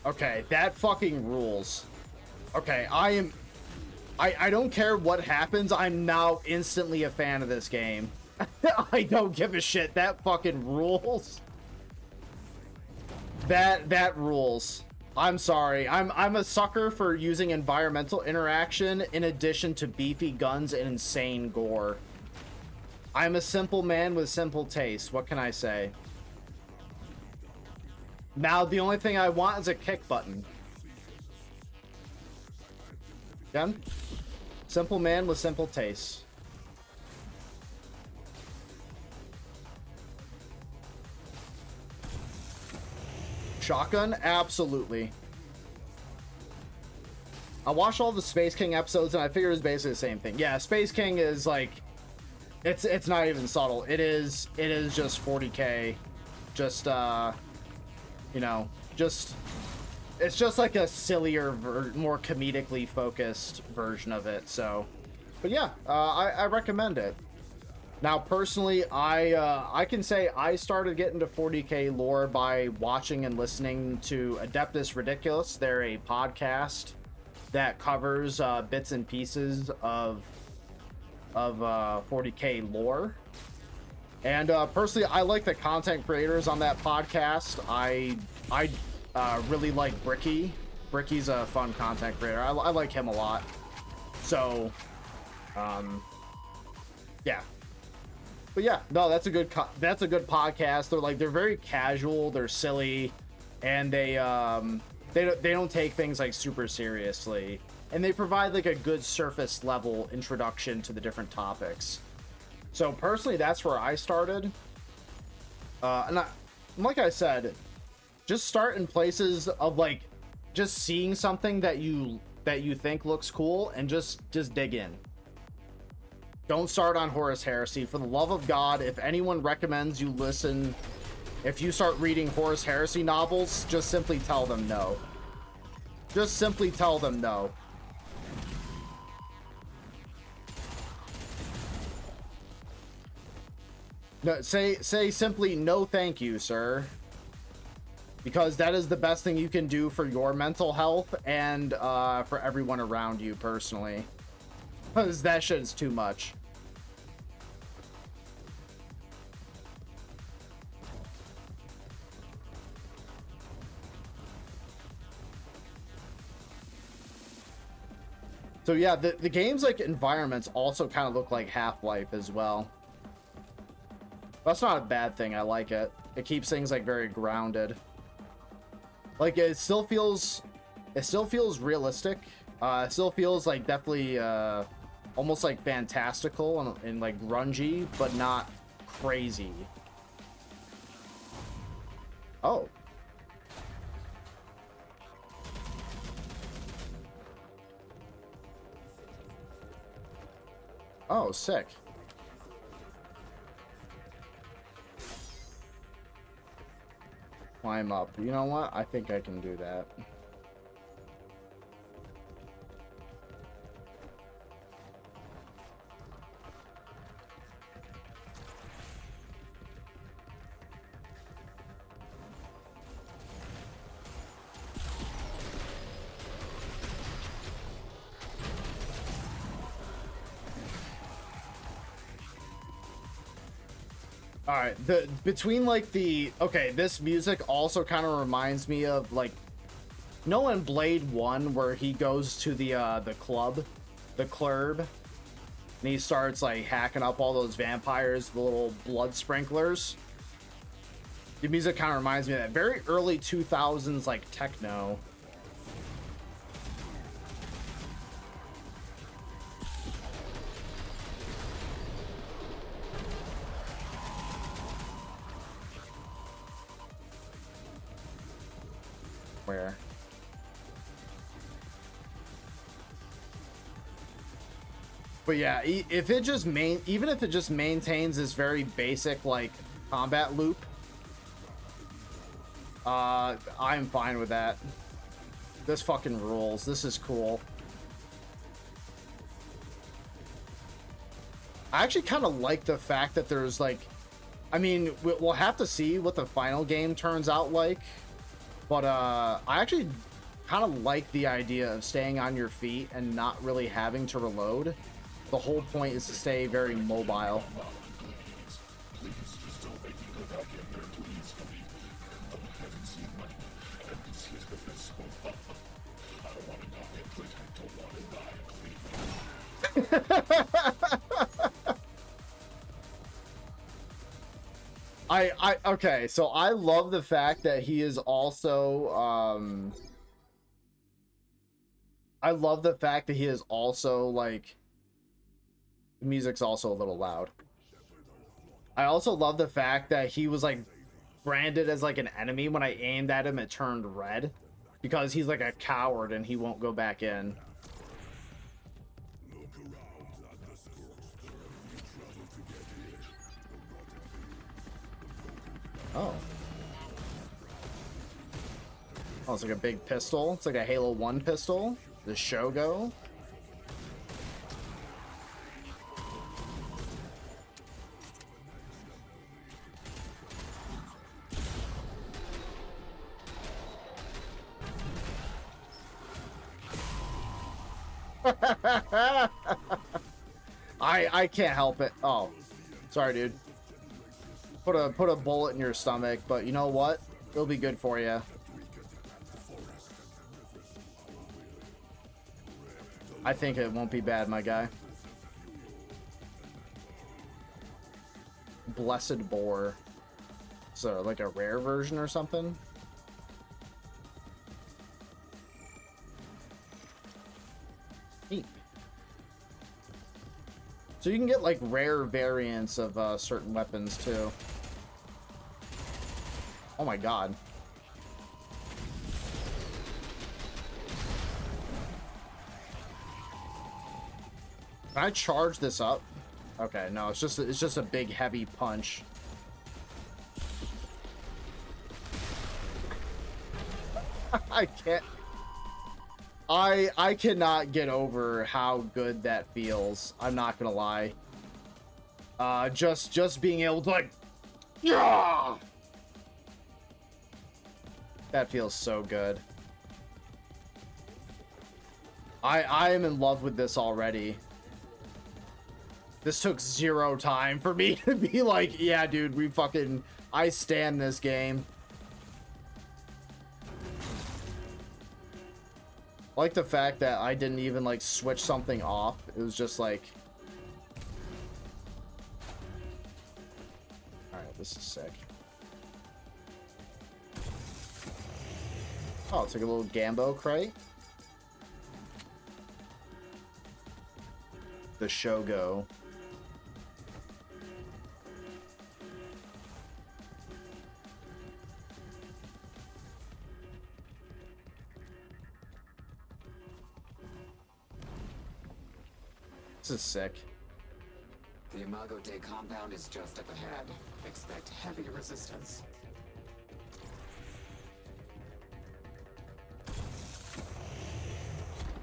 Okay, that fucking rules. Okay, I don't care what happens, I'm now instantly a fan of this game. I don't give a shit, that fucking rules. That rules. I'm sorry, I'm a sucker for using environmental interaction in addition to beefy guns and insane gore. I'm a simple man with simple taste, what can I say? Now, the only thing I want is a kick button. Again? Simple man with simple tastes. Shotgun? Absolutely. I watched all the Space King episodes and I figured it was basically the same thing. Yeah, Space King is like... It's not even subtle. It is just 40k. Just, you know, it's just like a sillier, more comedically focused version of it. So, but yeah, I recommend it. Now, personally, I can say I started getting to 40k lore by watching and listening to Adeptus Ridiculous. They're a podcast that covers bits and pieces of 40k lore. And personally, I like the content creators on that podcast. I really like Bricky. Bricky's a fun content creator. I like him a lot. So, yeah. But yeah, no, that's a good podcast. They're very casual. They're silly, and they don't take things like super seriously. And they provide like a good surface level introduction to the different topics. So personally, that's where I started. And like I said, just start in places of like just seeing something that you think looks cool and just dig in. Don't start on Horus Heresy. For the love of God, if anyone recommends you listen, if you start reading Horus Heresy novels, just simply tell them no. Just simply tell them no. No, say simply no thank you, sir. because that is the best thing you can do for your mental health and for everyone around you personally, because that shit is too much. So yeah, the game's like environments also kind of look like Half-Life as well. That's not a bad thing. I like it. It keeps things like very grounded. Like it still feels realistic. It still feels like definitely almost like fantastical and like grungy, but not crazy. Oh. Oh, sick. Climb up. You know what? I think I can do that. All right, between like okay, this music also kind of reminds me of like, no, in Blade 1 where he goes to the club, the club, and he starts like hacking up all those vampires, the little blood sprinklers. The music kind of reminds me of that very early 2000s like techno. Where? But yeah, if it just even if it just maintains this very basic like combat loop, I'm fine with that. This fucking rules. This is cool. I actually kind of like the fact that there's like, I mean, we'll have to see what the final game turns out like. But I actually kind of like the idea of staying on your feet and not really having to reload. The whole point is to stay very mobile. Okay, so I love the fact that he is also I love the fact that he is also like, the music's also a little loud. I also love the fact that he was like branded as like an enemy. When I aimed at him, it turned red because he's like a coward and he won't go back in. Oh. Oh, it's like a big pistol. It's like a Halo 1 pistol. The Shogo. I can't help it. Oh, sorry, dude. Put a bullet in your stomach, but you know what? It'll be good for you. I think it won't be bad, my guy. Blessed Boar. So, like a rare version or something? Neat. So you can get like rare variants of certain weapons too. Oh my god. Can I charge this up? Okay, no, it's just a big heavy punch. I can't. I cannot get over how good that feels. I'm not gonna lie. Just being able to like, yeah. That feels so good. I am in love with this already. This took 0 time for me to be like, yeah, dude, I stand this game. I like the fact that I didn't even like switch something off. It was just like, all right, this is sick. Oh, it's like a little Gambo crate. The Shogo. This is sick. The Imago Day compound is just up ahead. Expect heavy resistance.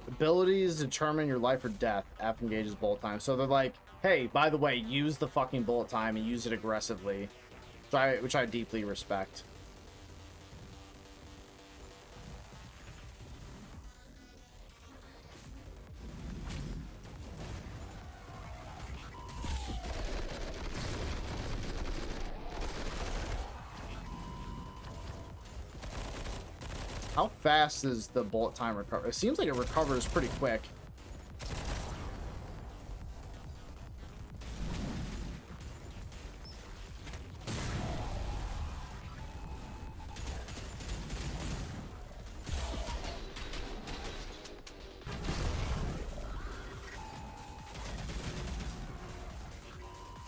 Abilities determine your life or death after engages bullet time. So they're like, hey, by the way, use the fucking bullet time and use it aggressively. Which I deeply respect. How fast does the bullet time recover? It seems like it recovers pretty quick.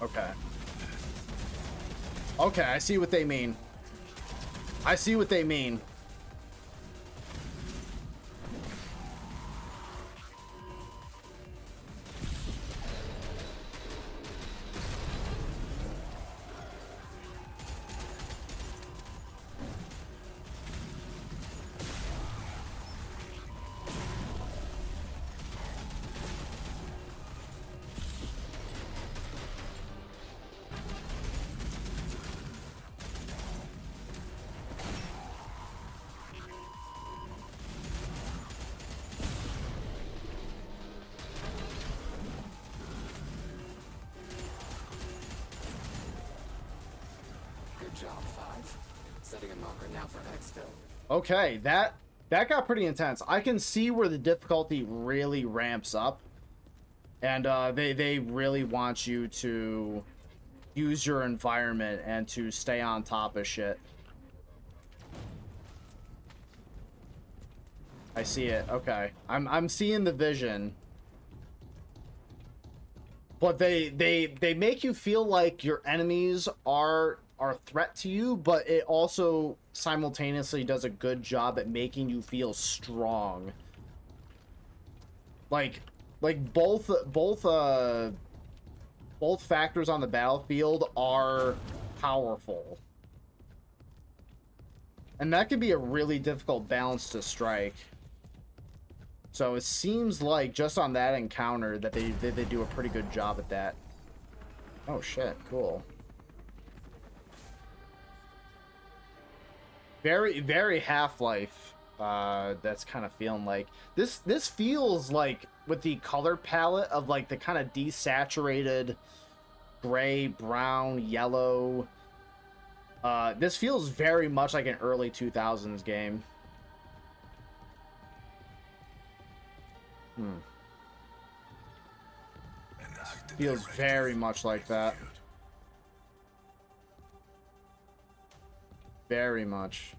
Okay. Okay, I see what they mean. I see what they mean. Good job, 5. Setting a marker now for exfil. Okay, that got pretty intense. I can see where the difficulty really ramps up. And they really want you to use your environment and to stay on top of shit. I see it. Okay. I'm seeing the vision. But they make you feel like your enemies are a threat to you, but it also simultaneously does a good job at making you feel strong. Like both factors on the battlefield are powerful. And that can be a really difficult balance to strike. So it seems like just on that encounter that they do a pretty good job at that. Oh shit, cool. Very Half-Life. That's kind of feeling like this feels like with the color palette of like the kind of desaturated gray, brown, yellow. This feels very much like an early 2000s game. Feels very much like that. Very much.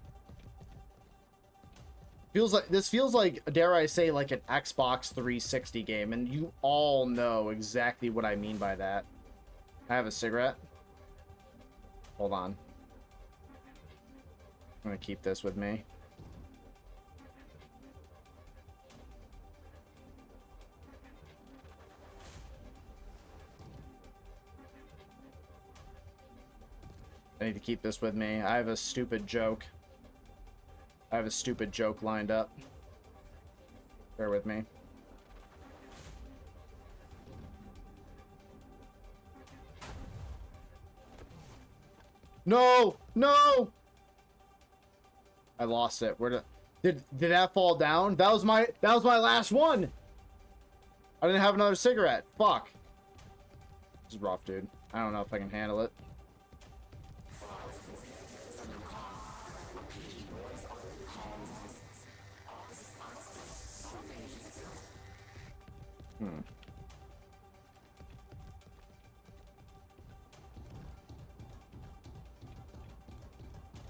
This feels like, dare I say, like an Xbox 360 game, and you all know exactly what I mean by that. I have a cigarette. Hold on. I'm gonna keep this with me. I need to keep this with me. I have a stupid joke. I have a stupid joke lined up. Bear with me. No! No! I lost it. Where did that fall down? That was my last one. I didn't have another cigarette. Fuck. This is rough, dude. I don't know if I can handle it.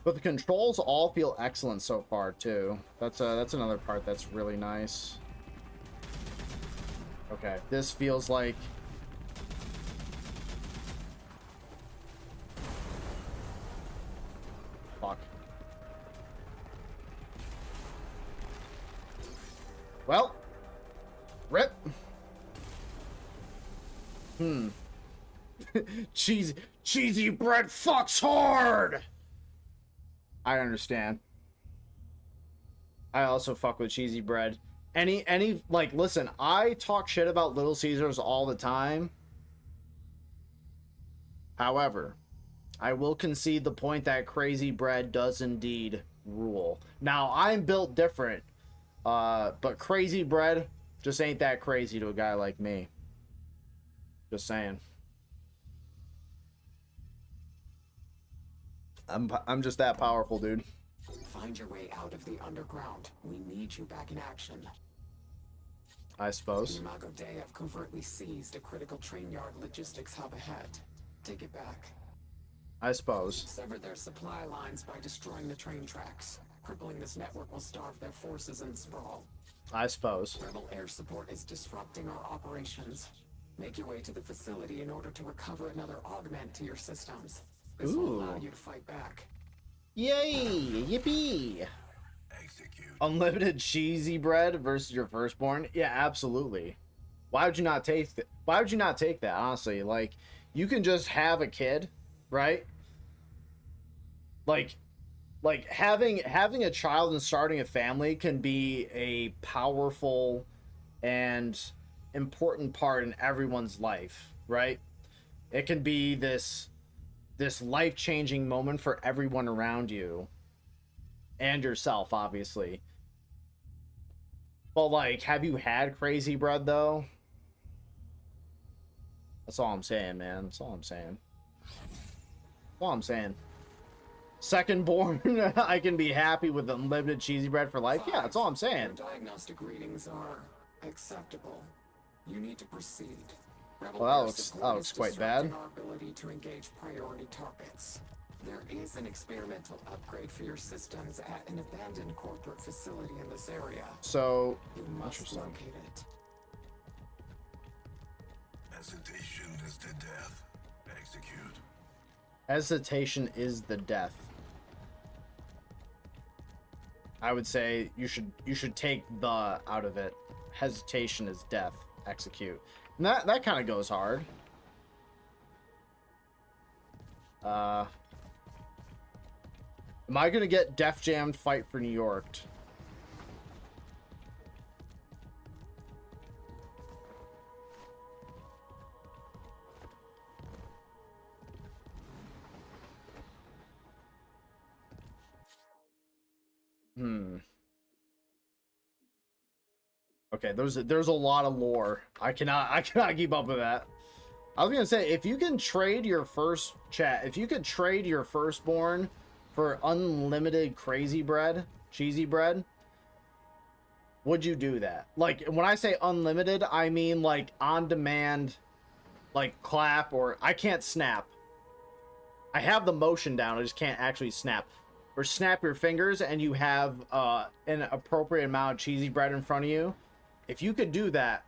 But the controls all feel excellent so far too. That's another part that's really nice. Okay, this feels like fuck. Well, rip. Cheesy bread fucks hard. I understand. I also fuck with cheesy bread. Any like, listen, I talk shit about Little Caesars all the time. However, I will concede the point that crazy bread does indeed rule. Now, I'm built different, but crazy bread just ain't that crazy to a guy like me. Just saying. I'm just that powerful, dude. Find your way out of the underground. We need you back in action. I suppose. The Imago Dei have covertly seized a critical train yard logistics hub ahead. Take it back. I suppose. Sever their supply lines by destroying the train tracks. Crippling this network will starve their forces in Sprawl. I suppose. Rebel air support is disrupting our operations. Make your way to the facility in order to recover another augment to your systems. This will allow you to fight back. Yay! Yippee! Execute. Unlimited cheesy bread versus your firstborn? Yeah, absolutely. Why would you not take that? Why would you not take that? Honestly, like, you can just have a kid, right? Like having a child and starting a family can be a powerful and important part in everyone's life, right? It can be this life-changing moment for everyone around you and yourself, obviously. But like, have you had crazy bread though? That's all I'm saying, man. That's all I'm saying. That's all I'm saying. Second born, I can be happy with unlimited cheesy bread for life. Yeah, that's all I'm saying. Your diagnostic readings are acceptable. You need to proceed. Rebel Well, air that support looks is quite bad. disrupting our ability to engage priority targets. There is an experimental upgrade for your systems at an abandoned corporate facility in this area. So, You must interesting. locate it. Hesitation is to death. Execute. Hesitation is the death. I would say you should take the out of it. Hesitation is death. Execute. And that kind of goes hard. Am I gonna get Def Jammed Fight for New York? Okay, there's a lot of lore. I cannot keep up with that. I was gonna say, if you can trade your if you could trade your firstborn for unlimited crazy bread, cheesy bread, would you do that? Like, when I say unlimited, I mean like on demand, like clap, or I can't snap. I have the motion down, I just can't actually snap. Or snap your fingers and you have an appropriate amount of cheesy bread in front of you. If you could do that,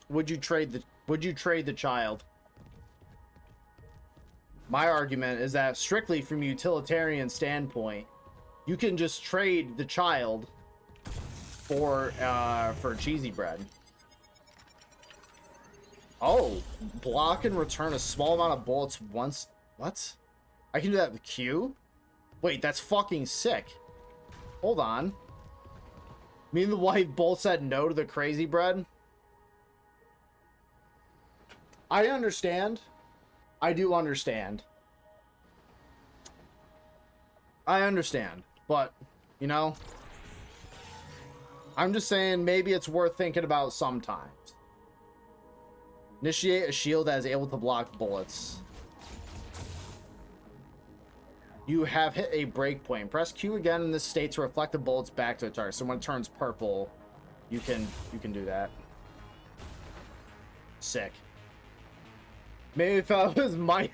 would you trade the child? My argument is that strictly from a utilitarian standpoint, you can just trade the child for cheesy bread. Oh, block and return a small amount of bullets once. What? I can do that with Q? Wait, that's fucking sick. Hold on. Me and the wife both said no to the crazy bread. I understand. I do understand. I understand. But, you know, I'm just saying maybe it's worth thinking about sometimes. Initiate a shield that is able to block bullets. You have hit a breakpoint. Press Q again in this state to reflect the bullets back to the target. So when it turns purple, you can do that. Sick. Maybe if I was my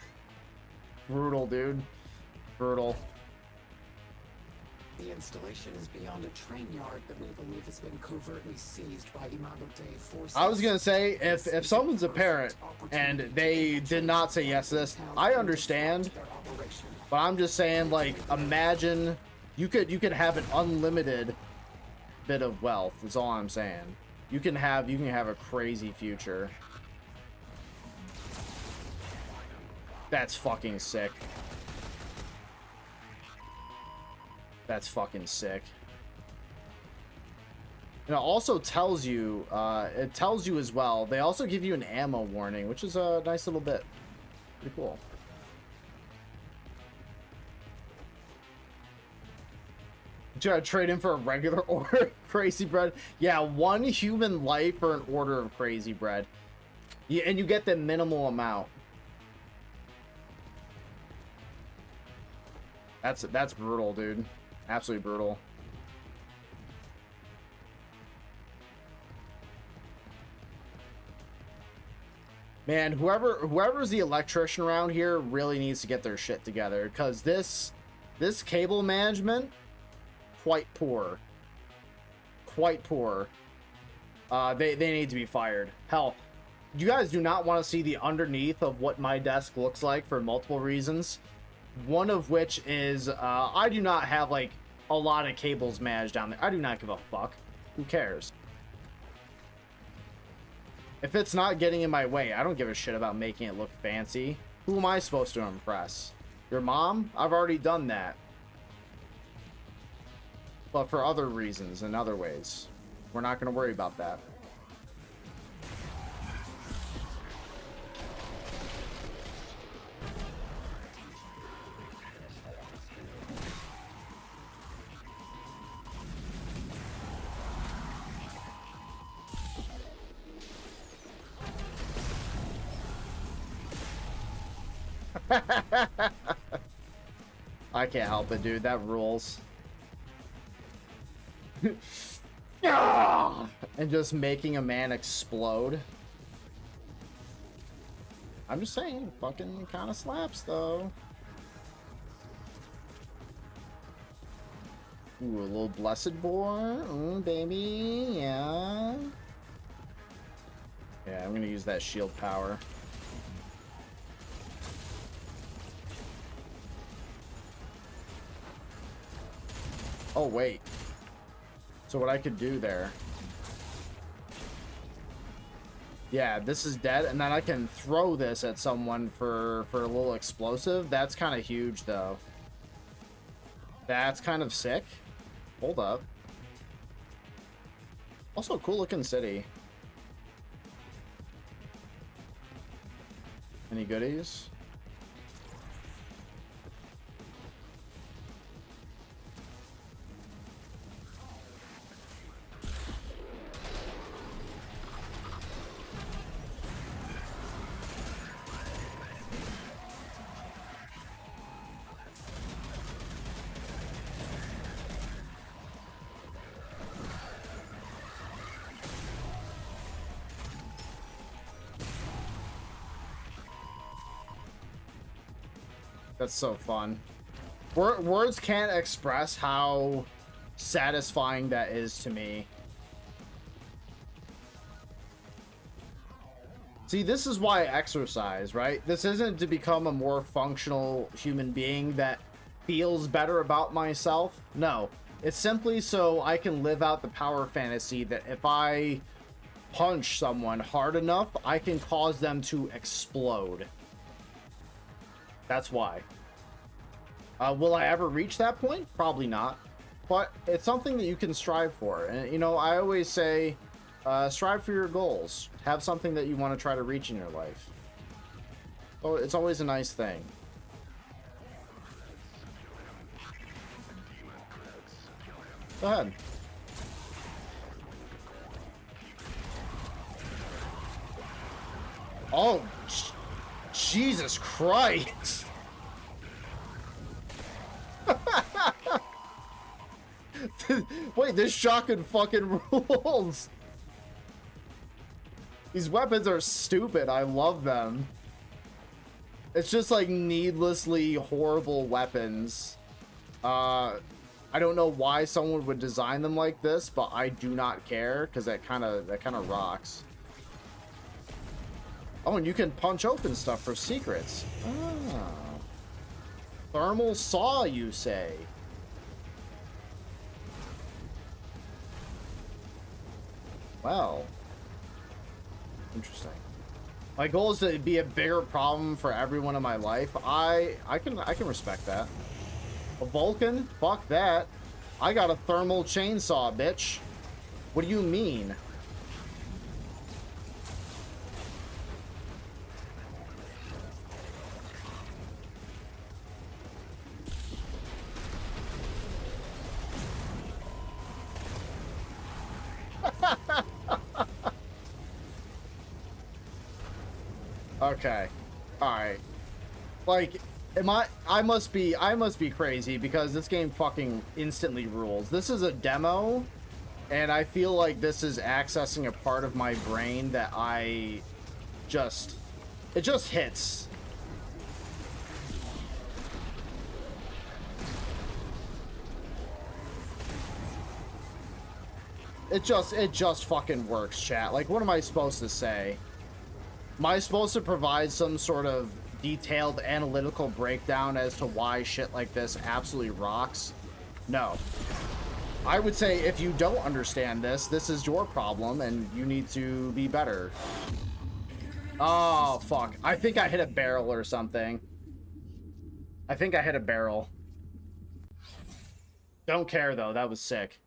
brutal, dude. Brutal. The installation is beyond a train yard that we believe has been covertly seized by Imago Dei forces. I was gonna say, if someone's a parent and they did not say yes to this, I understand. But I'm just saying, like, imagine you could have an unlimited bit of wealth. That's all I'm saying. You can have a crazy future. That's fucking sick. That's fucking sick. And it also tells you, it tells you as well, they also give you an ammo warning, which is a nice little bit. Pretty cool. Should I trade in for a regular order of crazy bread? Yeah, 1 human life for an order of crazy bread. Yeah, and you get the minimal amount. That's brutal, dude. Absolutely brutal. Man, whoever's the electrician around here really needs to get their shit together, because this cable management, quite poor. Quite poor. They need to be fired. Hell, you guys do not want to see the underneath of what my desk looks like for multiple reasons. One of which is, I do not have, like, a lot of cables managed down there. I do not give a fuck. Who cares? If it's not getting in my way, I don't give a shit about making it look fancy. Who am I supposed to impress? Your mom? I've already done that. But for other reasons and other ways. We're not going to worry about that. I can't help it, dude. That rules. And just making a man explode. I'm just saying, fucking kind of slaps, though. Ooh, a little blessed boar. Ooh, baby. Yeah. Yeah, I'm gonna use that shield power. Oh, wait. So what I could do there... Yeah, this is dead, and then I can throw this at someone for a little explosive. That's kind of huge, though. That's kind of sick. Hold up. Also, cool-looking city. Any goodies? That's so fun. Words can't express how satisfying that is to me. See, this is why I exercise, right? This isn't to become a more functional human being that feels better about myself. No, it's simply so I can live out the power fantasy that if I punch someone hard enough, I can cause them to explode. That's why. Will I ever reach that point? Probably not. But it's something that you can strive for. And, you know, I always say, strive for your goals. Have something that you want to try to reach in your life. So it's always a nice thing. Go ahead. Oh, Jesus Christ. Wait, this shotgun fucking rules. These weapons are stupid. I love them. It's just like needlessly horrible weapons. I don't know why someone would design them like this, but I do not care because that kind of rocks. Oh, and you can punch open stuff for secrets. Ah. Thermal saw, you say? Well, interesting. My goal is to be a bigger problem for everyone in my life. I can respect that. A Vulcan? Fuck that. I got a thermal chainsaw, bitch. What do you mean? Okay. Alright. Like, I must be crazy because this game fucking instantly rules. This is a demo, and I feel like this is accessing a part of my brain that it just hits. It just fucking works, chat. Like, what am I supposed to say? Am I supposed to provide some sort of detailed analytical breakdown as to why shit like this absolutely rocks? No. I would say if you don't understand this, this is your problem and you need to be better. Oh, fuck. I think I hit a barrel or something. I think I hit a barrel. Don't care, though. That was sick.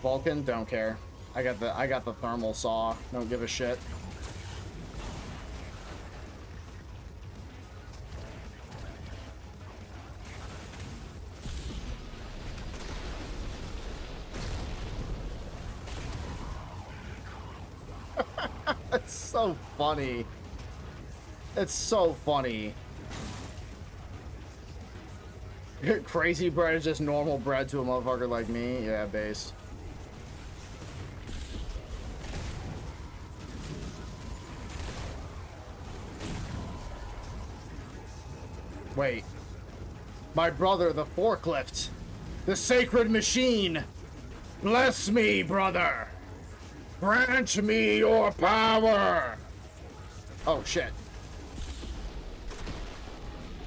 Vulcan, don't care. I got the thermal saw. Don't give a shit. It's so funny. It's so funny. Crazy bread is just normal bread to a motherfucker like me. Yeah, based. Wait. My brother, the forklift. The sacred machine. Bless me, brother. Grant me your power. Oh, shit.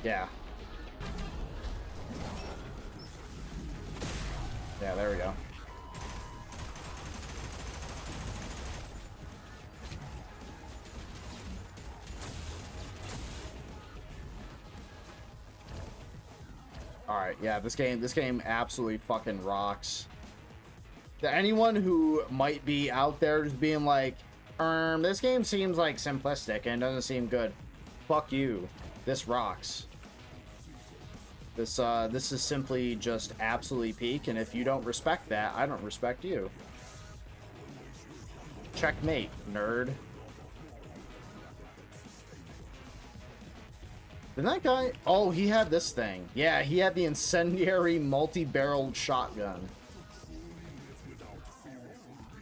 Yeah. Yeah, there we go. Alright, yeah, this game absolutely fucking rocks. To anyone who might be out there just being like, this game seems like simplistic and doesn't seem good. Fuck you. This rocks. This is simply just absolutely peak, and if you don't respect that, I don't respect you. Checkmate, nerd. Didn't that guy... Oh, he had this thing. Yeah, he had the incendiary multi-barreled shotgun.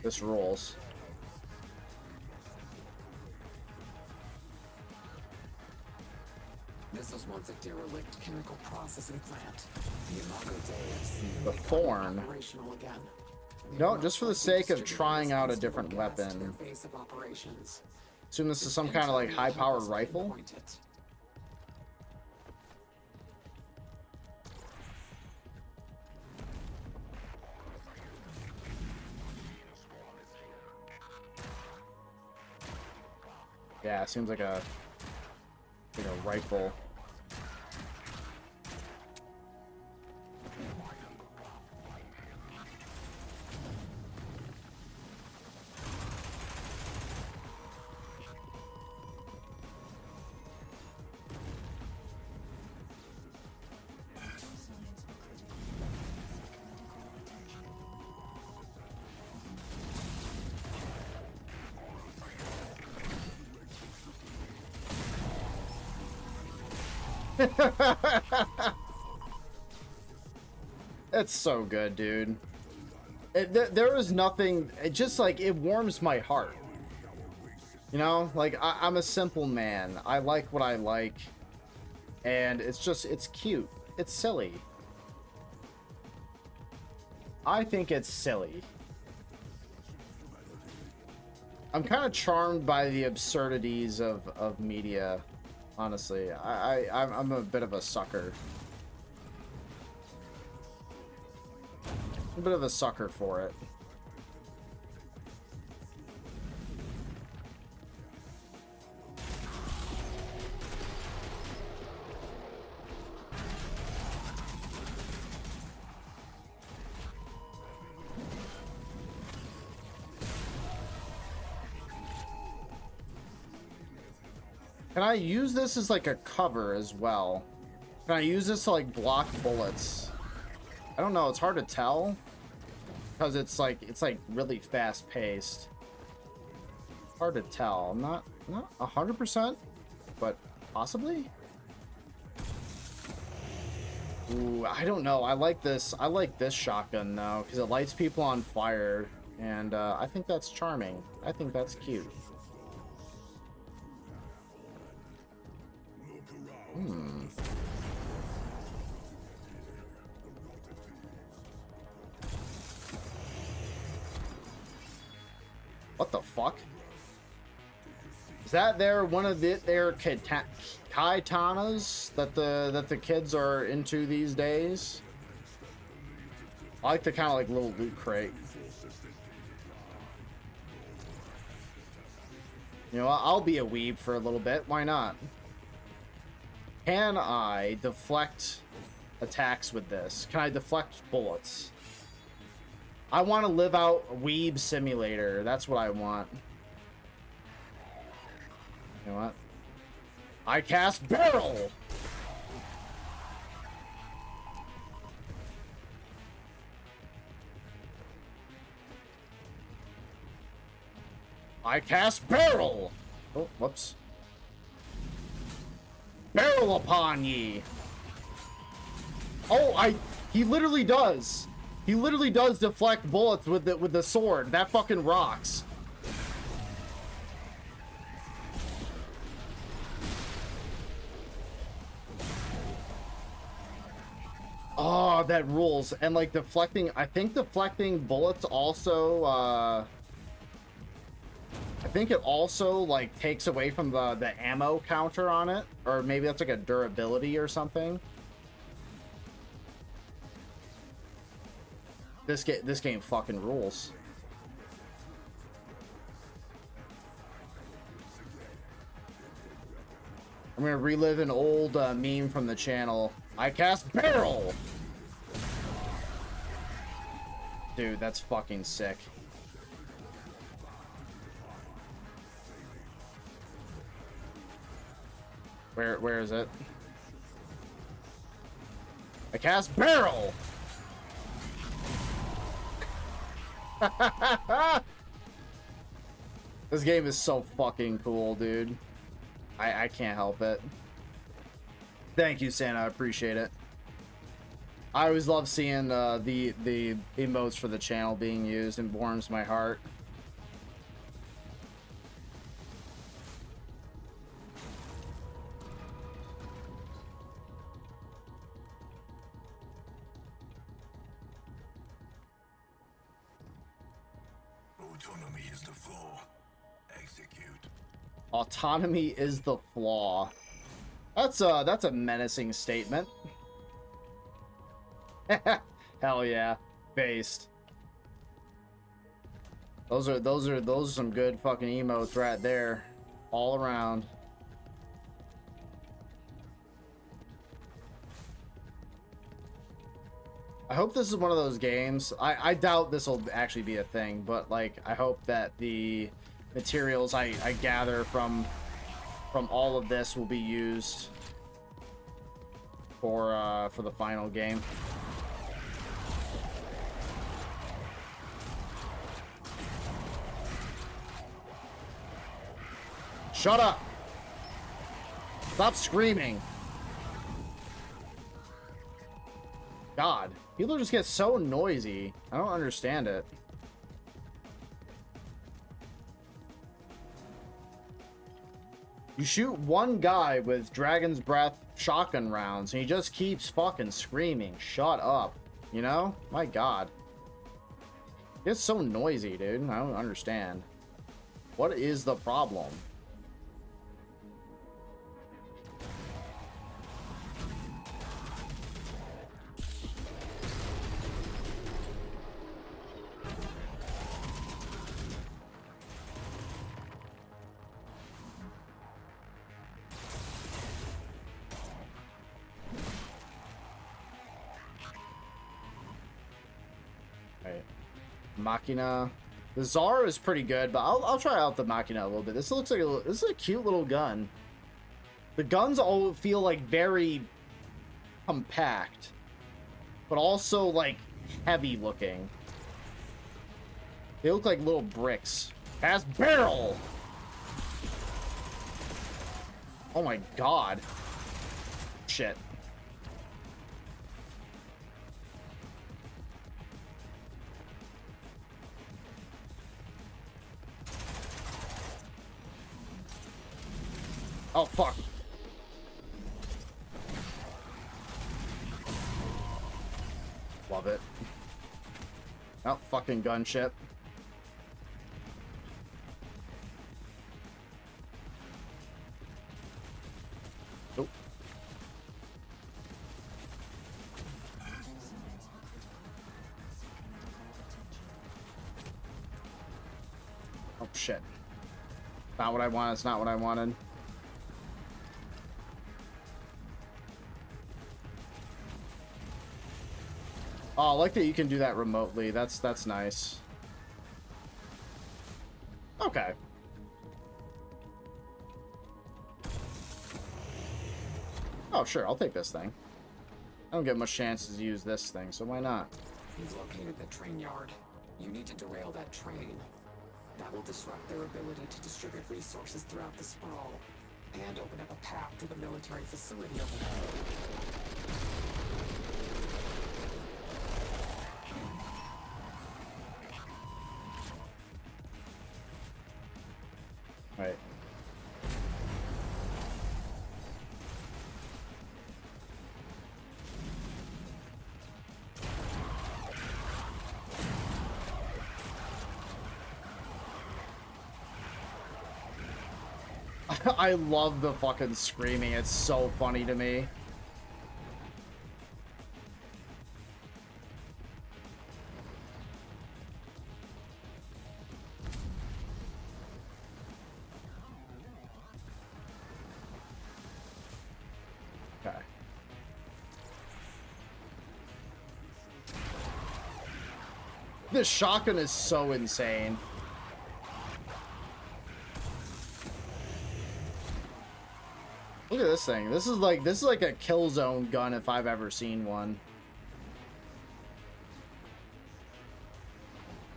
This rules. This was once a derelict chemical processing plant. The Imago Dei The Thorn. operational again. No, just for the sake of trying out a different weapon. Assume this is some kind of like high-powered rifle. Yeah, it seems like a rifle. It's so good, dude. There is nothing, it just like, it warms my heart. You know, like, I'm a simple man. I like what I like. And it's just, it's cute. It's silly. I think it's silly. I'm kind of charmed by the absurdities of media, honestly. I'm a bit of a sucker. A bit of a sucker for it. Can I use this as like a cover as well? Can I use this to like block bullets? I don't know, it's hard to tell because it's like really fast paced. Hard to tell. I'm not 100%, but possibly. Ooh, I don't know. I like this shotgun though because it lights people on fire, and I think that's charming. I think that's cute. Hmm. What the fuck? Is that one of their katanas that the kids are into these days? I like the kind of like little loot crate. You know, I'll be a weeb for a little bit. Why not? Can I deflect attacks with this? Can I deflect bullets? I want to live out Weeb Simulator. That's what I want. You know what? I cast Barrel! I cast Barrel! Oh, whoops. Barrel upon ye! Oh, he literally does. He literally does deflect bullets with the sword. That fucking rocks. Oh, that rules. And like deflecting, I think deflecting bullets also I think it also like takes away from the ammo counter on it, or maybe that's like a durability or something. This game fucking rules. I'm gonna relive an old meme from the channel. I cast Barrel! Dude, that's fucking sick. Where is it? I cast Barrel! This game is so fucking cool, dude. I can't help it. Thank you, Santa. I appreciate it. I always love seeing the emotes for the channel being used. It warms my heart. Autonomy is the flaw. Execute. Autonomy is the flaw. That's a menacing statement. Hell yeah. Based. Those are some good fucking emotes right there. All around. I hope this is one of those games. I doubt this will actually be a thing, but like I hope that the materials I gather from all of this will be used for the final game. Shut up! Stop screaming! God, people just get so noisy. I don't understand it. You shoot one guy with Dragon's Breath shotgun rounds, and he just keeps fucking screaming. Shut up. You know? My God. It's so noisy, dude. I don't understand. What is the problem? Machina. The Zara is pretty good, but I'll try out the Machina a little bit. This looks like this is a cute little gun. The guns all feel like very compact, but also like heavy looking. They look like little bricks. Has barrel. Oh my God. Shit. Oh, fuck. Love it. Oh, fucking gunship. Nope. Oh, shit. Not what I wanted. It's not what I wanted. Oh, I like that you can do that remotely. That's nice. Okay. Oh, sure. I'll take this thing. I don't get much chances to use this thing, so why not? You've located the train yard. You need to derail that train. That will disrupt their ability to distribute resources throughout the sprawl, and open up a path to the military facility overhead. Right. I love the fucking screaming. It's so funny to me. Okay. This shotgun is so insane. Look at this thing. This is like a kill zone gun if I've ever seen one.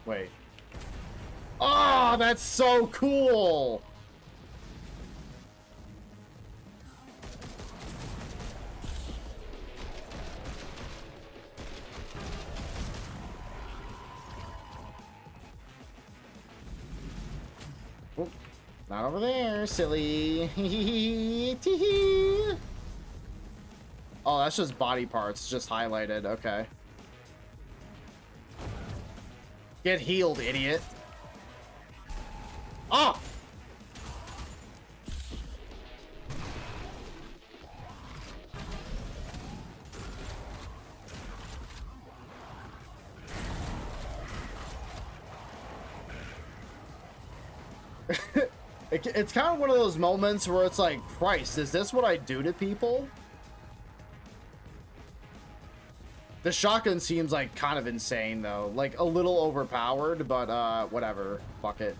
Wait. Oh, that's so cool. Oh, not over there, silly. Oh, that's just body parts, just highlighted. Okay. Get healed, idiot. Oh! It's kind of one of those moments where it's like, Christ, is this what I do to people? The shotgun seems like kind of insane, though. Like, a little overpowered, but, whatever. Fuck it.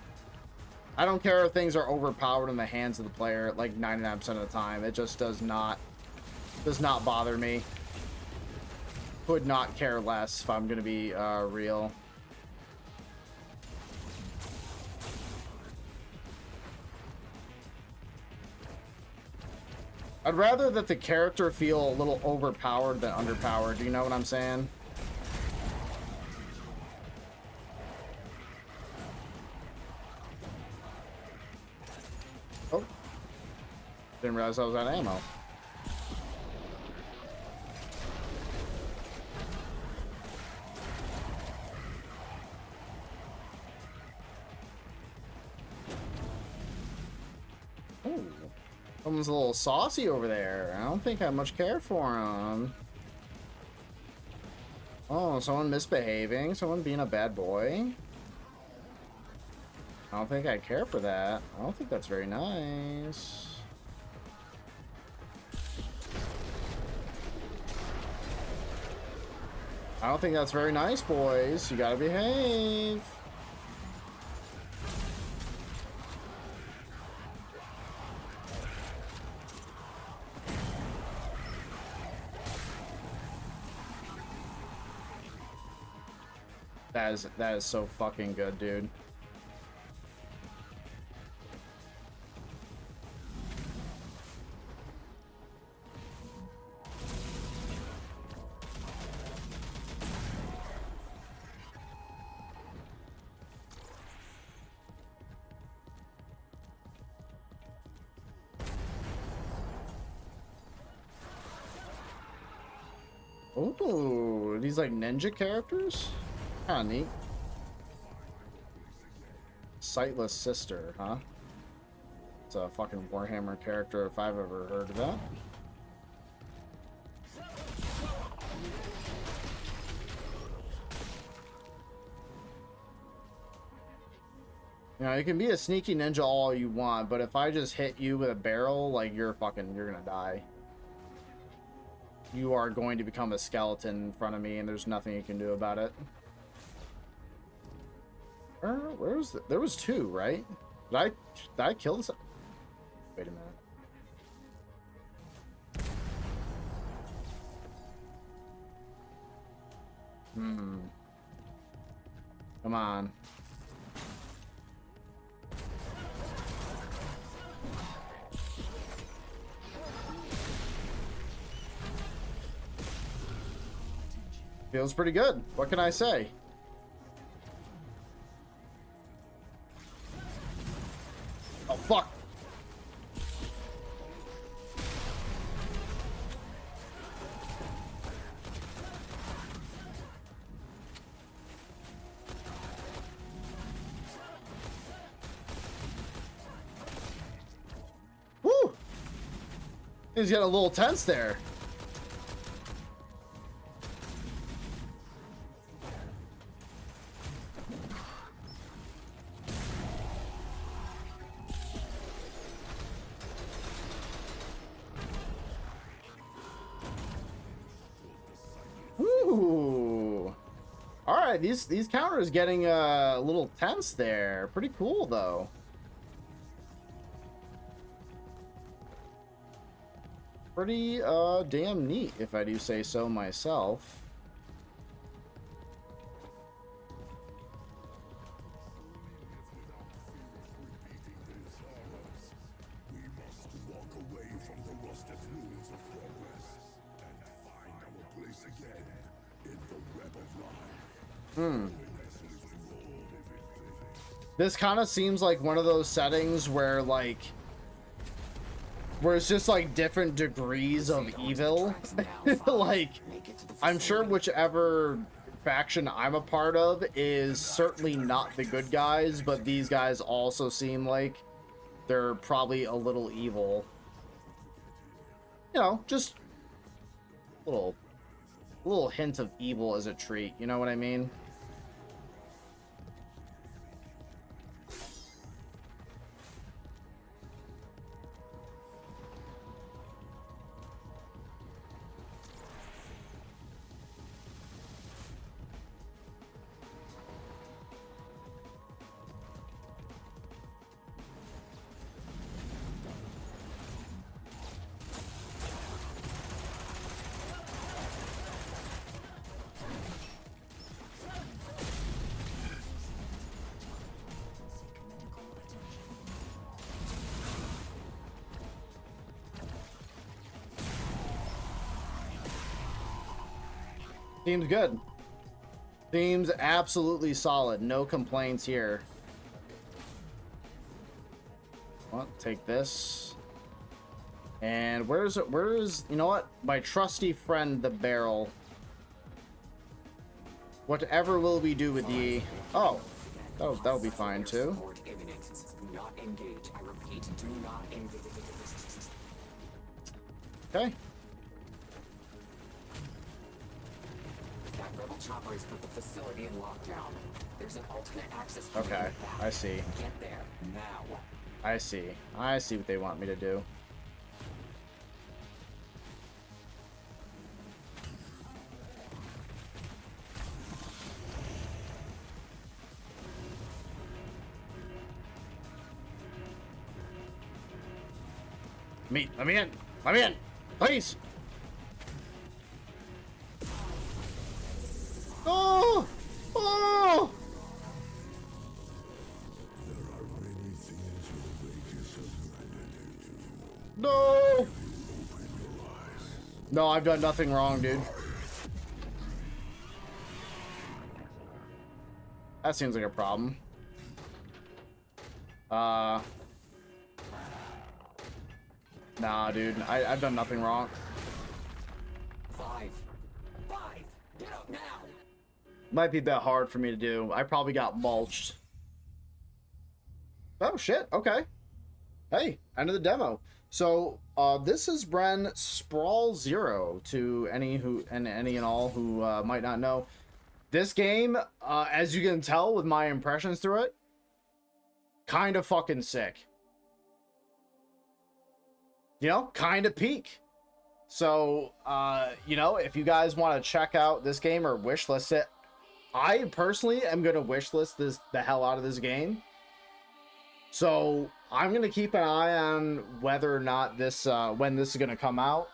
I don't care if things are overpowered in the hands of the player, like, 99% of the time. It just does not bother me. Could not care less, if I'm gonna be, real. I'd rather that the character feel a little overpowered than underpowered. Do you know what I'm saying? Oh. Didn't realize I was out of ammo. Ooh. Someone's a little saucy over there. I don't think I much care for him. Oh, someone misbehaving. Someone being a bad boy. I don't think I care for that. I don't think that's very nice. I don't think that's very nice, boys. You gotta behave. That is so fucking good, dude. Ooh, these like ninja characters? Kinda neat. Sightless Sister, huh? It's a fucking Warhammer character if I've ever heard of that. You know, you can be a sneaky ninja all you want, but if I just hit you with a barrel, like, you're gonna die. You are going to become a skeleton in front of me, and there's nothing you can do about it. Where was there was two, right? Did I kill this? Wait a minute. Come on. Feels pretty good. What can I say? Oh, fuck. Woo! He's getting a little tense there. These counters getting a little tense there. Pretty cool though. Pretty damn neat, if I do say so myself. This kind of seems like one of those settings where it's just like different degrees of evil. Like, I'm sure whichever faction I'm a part of is certainly not the good guys, but these guys also seem like they're probably a little evil. You know, just a little hint of evil as a treat, you know what I mean? Seems good. Seems absolutely solid. No complaints here. Well, take this. And where's, you know what? My trusty friend, the barrel. Whatever will we do with ye? Oh, that'll be fine too. Do not engage. I repeat, do not engage. Okay. That rebel chopper has put the facility in lockdown. There's an alternate access point. Okay, I see. Get there now. I see. I see what they want me to do. Let me in. Let me in. Please. Oh! Oh! No! No, I've done nothing wrong, dude. That seems like a problem. Nah, dude. I've done nothing wrong. Five. Get up now. Might be a bit hard for me to do. I probably got mulched. Oh, shit. Okay. Hey, end of the demo. So, this is Sprawl Zero to any and all who might not know. This game, as you can tell with my impressions through it, kind of fucking sick. You know, kind of peak. So, you know, if you guys want to check out this game or wishlist it, I personally am going to wishlist the hell out of this game. So, I'm going to keep an eye on whether or not this, when this is going to come out.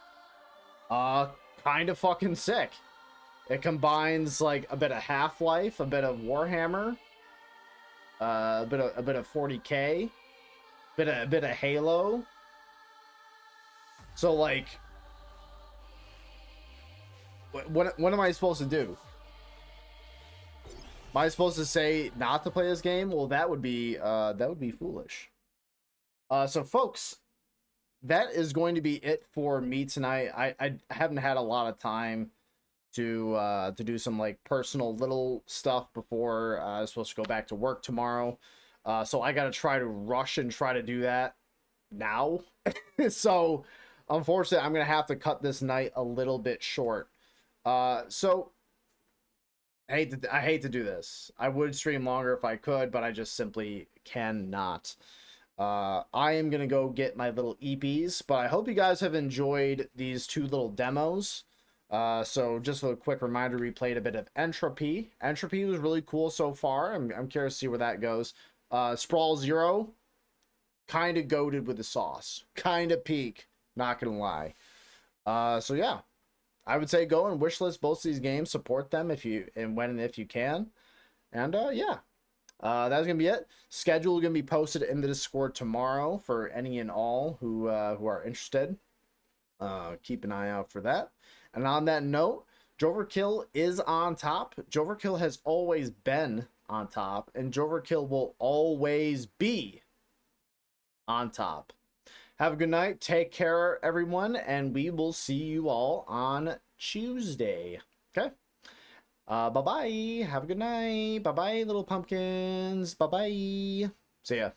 Kind of fucking sick. It combines, like, a bit of Half-Life, a bit of Warhammer, a bit of 40K, a bit of Halo. So, like, what am I supposed to do? Am I supposed to say not to play this game? Well, that would be foolish. So, folks, that is going to be it for me tonight. I haven't had a lot of time to do some, like, personal little stuff before I was supposed to go back to work tomorrow. So I got to try to rush and try to do that now. So, unfortunately, I'm going to have to cut this night a little bit short. So, I hate to do this. I would stream longer if I could, but I just simply cannot. I am going to go get my little EPs, but I hope you guys have enjoyed these two little demos. So just a quick reminder, we played a bit of Entropy. Entropy was really cool so far. I'm curious to see where that goes. Sprawl Zero, kind of goated with the sauce. Kind of peak, not gonna lie. So yeah, I would say go and wishlist both of these games, support them if you can. And yeah, that's gonna be it. Schedule is gonna be posted in the Discord tomorrow for any and all who are interested. Keep an eye out for that. And on that note, j0everkill is on top. j0everkill has always been on top, and j0everkill will always be on top. Have a good night. Take care, everyone, and we will see you all on Tuesday. Okay? Bye-bye. Have a good night. Bye-bye, little pumpkins. Bye-bye. See ya.